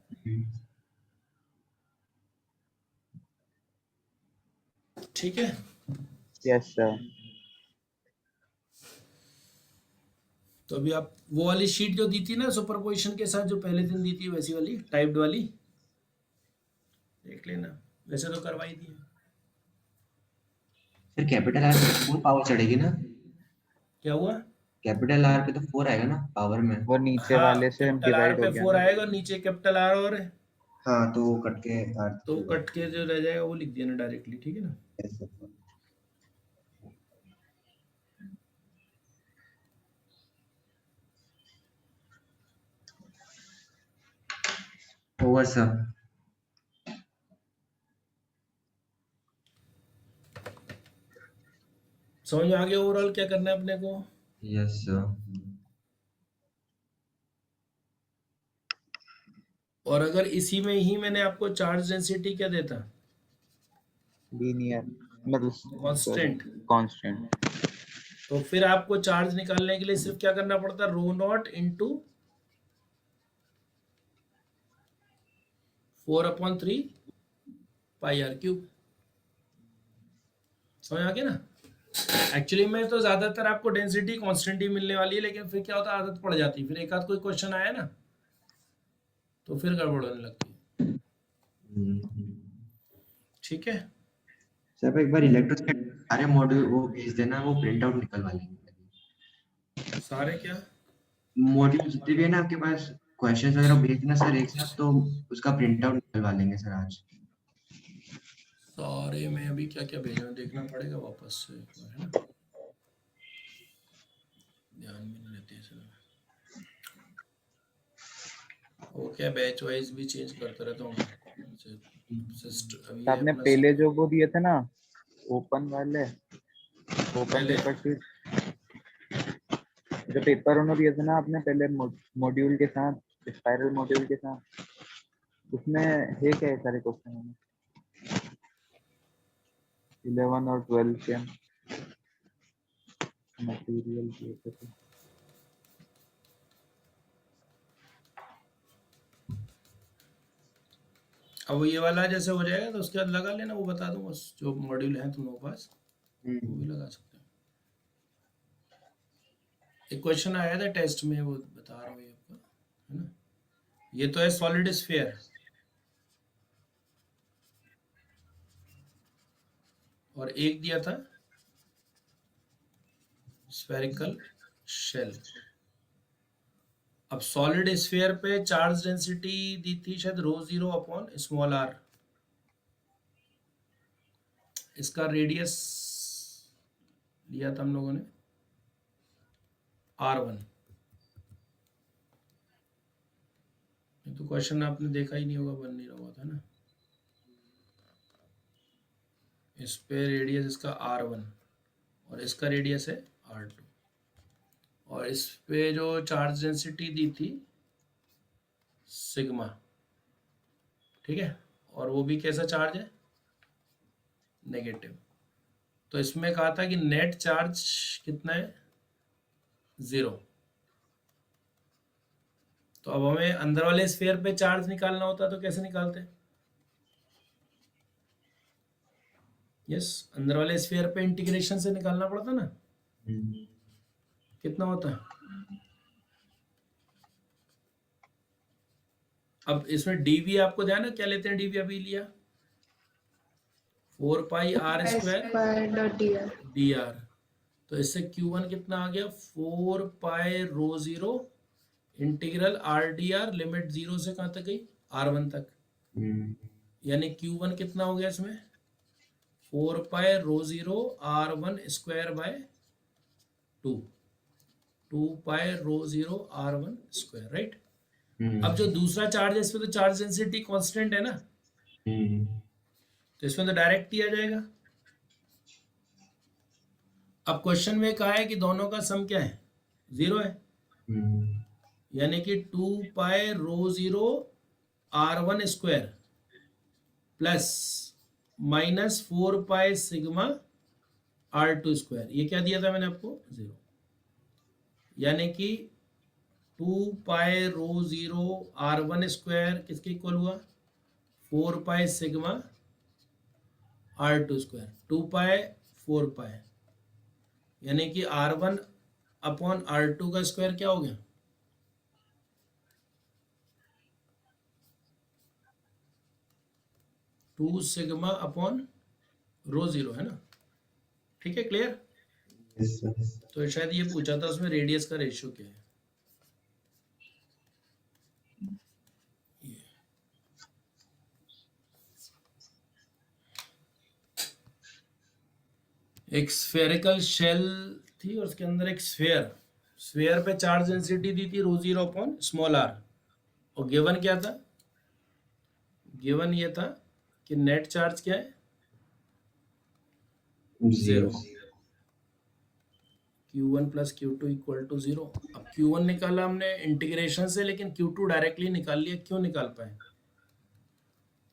ठीक है, Yes sir. तो अभी आप वो वाली शीट जो दी थी ना सुपरपोजिशन के साथ, जो पहले दिन दी थी, वैसी वाली टाइप्ड वाली देख लेना, वैसे तो करवाई थी। सर कैपिटल आर पे 4 पावर चढ़ेगी ना, क्या हुआ, कैपिटल आर पे तो 4 आएगा ना पावर में। वो नीचे हाँ, वाले से कैपिटल आर डिवाइड पे हो गया 4 ना. आएगा, नीचे कैपिटल आर और है, हाँ तो वो कट के R तो कट के जो रह जाएगा वो लिख देना डायरेक्टली, ठीक है ना। Over sir. समझ में आ गया ओवरऑल क्या करना है अपने को। Yes sir. और अगर इसी में ही मैंने आपको चार्ज डेंसिटी क्या देता, लीनियर मतलब कांस्टेंट, कांस्टेंट. तो फिर आपको चार्ज निकालने के लिए सिर्फ क्या करना पड़ता, rho naught into 4/3 pi R cube. समझ आ गया ना। एक्चुअली में तो ज्यादातर आपको डेंसिटी कांस्टेंट ही मिलने वाली है, लेकिन फिर क्या होता है, आदत पड़ जाती है, फिर एक आध कोई क्वेश्चन आया ना तो फिर गड़बड़ होने लगती है। ठीक है। सर एक बार इलेक्ट्रोस्टैटिक सारे मॉड्यूल वो भेज देना, वो प्रिंट आउट निकलवा लेंगे। सारे क्या मॉड्यूल जितने भी है ना आपके पास, क्वेश्चंस वगैरह भेज देना सर एक साथ, तो उसका प्रिंट आउट निकलवा लेंगे सर आज। सारे में अभी क्या क्या भेजा है देखना पड़ेगा वापस से एक बार, है ना, ध्यान में नहीं रहती है सर। वो क्या बैच वाइज भी चेंज करता रहता हूँ अभी तो आपने अपना पहले जो वो दिए थे ना ओपन वाले, ओपन पहले पेपर शीट, जो पेपर उन्होंने दिए थे ना आपने पहले मॉड्यूल के साथ, स्पाइरल मॉड्यूल के साथ, उसमें है क्या ये सारे क्वेश्चन? 11 और 12 के मटेरियल दिए थे। अब ये वाला जैसे हो जाएगा तो उसके बाद लगा लेना, वो बता दूंगा जो मॉड्यूल है तुम लोगों के पास वो भी लगा सकते हो। एक क्वेश्चन आया था टेस्ट में, वो बता रहा हूँ ये आपको, है ना। ये तो है सॉलिड स्फीयर, और एक दिया था स्फेरिकल शेल। अब सॉलिड स्फीयर पे चार्ज डेंसिटी दी थी शायद ρ0/r। इसका रेडियस लिया था हम लोगों ने r1। ये तो क्वेश्चन आपने देखा ही नहीं होगा, बन नहीं रहा हुआ था ना। इस पे रेडियस इसका r1 और इसका रेडियस है r2, और इस पे जो चार्ज डेंसिटी दी थी सिग्मा, ठीक है, और वो भी कैसा चार्ज है, नेगेटिव। तो इसमें कहा था कि नेट चार्ज कितना है, 0। तो अब हमें अंदर वाले स्फीयर पे चार्ज निकालना होता तो कैसे निकालते? यस, अंदर वाले स्फीयर पे इंटीग्रेशन से निकालना पड़ता ना। कितना होता है? अब इसमें डीवी आपको ध्यान है क्या लेते हैं, डीवी अभी लिया 4πr² dr। तो इससे Q1 कितना आ गया, 4πρ0 इंटीग्रल r/dr, लिमिट 0 से कहां तक गई, r1 तक। यानी Q1 कितना हो गया इसमें, 4πρ0 r1² / 2 2πρ0 r1², राइट। अब जो दूसरा चार्ज है इसमें तो चार्ज डेंसिटी कांस्टेंट है ना, तो इसमें तो डायरेक्ट ही आ जाएगा। अब क्वेश्चन में कहा है कि दोनों का सम क्या है, 0 है, यानी कि 2πρ0 r1² प्लस माइनस 4π σ r2²। ये क्या दिया था मैंने आपको, 0। यानी कि 2πρ0 r1² किसके इक्वल हुआ, 4π σ r2², 2π 4π, यानी कि r1/r2 का स्क्वायर क्या हो गया, 2 σ ρ0, है ना। ठीक है, क्लियर। तो शायद ये पूछा था उसमें रेडियस का रेशियो क्या है। एक स्फेरिकल शेल थी और उसके अंदर एक स्फेयर पे चार्ज डेंसिटी दी थी ρ0/r, और गिवन क्या था, गिवन ये था कि नेट चार्ज क्या है, 0। Q1 + Q2 = 0। अब Q1 निकाला हमने इंटीग्रेशन से, लेकिन Q2 डायरेक्टली निकाल लिया। क्यों निकाल पाए,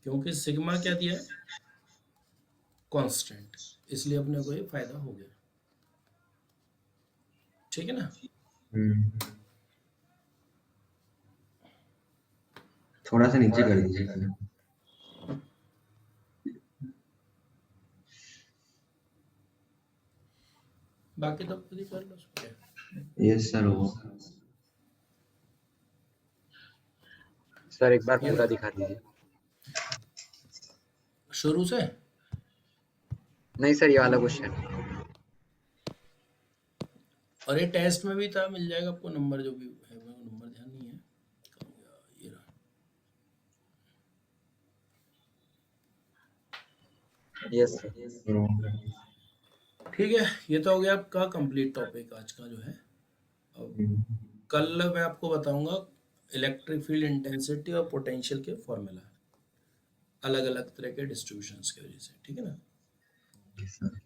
क्योंकि सिग्मा क्या दिया है, कांस्टेंट, इसलिए अपने को ये फायदा हो गया। ठीक है ना। थोड़ा सा नीचे कर दीजिए। बाकी तो खुद ही कर लो उसको क्या। यस सर वो सर एक बार ये पूरा दिखा दीजिए। शुरू से नहीं सर, ये वाला क्वेश्चन। और ये टेस्ट में भी था, मिल जाएगा आपको नंबर, जो भी है वो नंबर ध्यान नहीं है। कहाँ गया? ये रहा। Yes sir. ठीक है, ये तो हो गया आपका कंप्लीट टॉपिक आज का जो है। अब कल मैं आपको बताऊंगा इलेक्ट्रिक फील्ड इंटेंसिटी और पोटेंशियल के फॉर्मूला, अलग अलग तरह के डिस्ट्रीब्यूशंस की वजह से, ठीक है ना। सर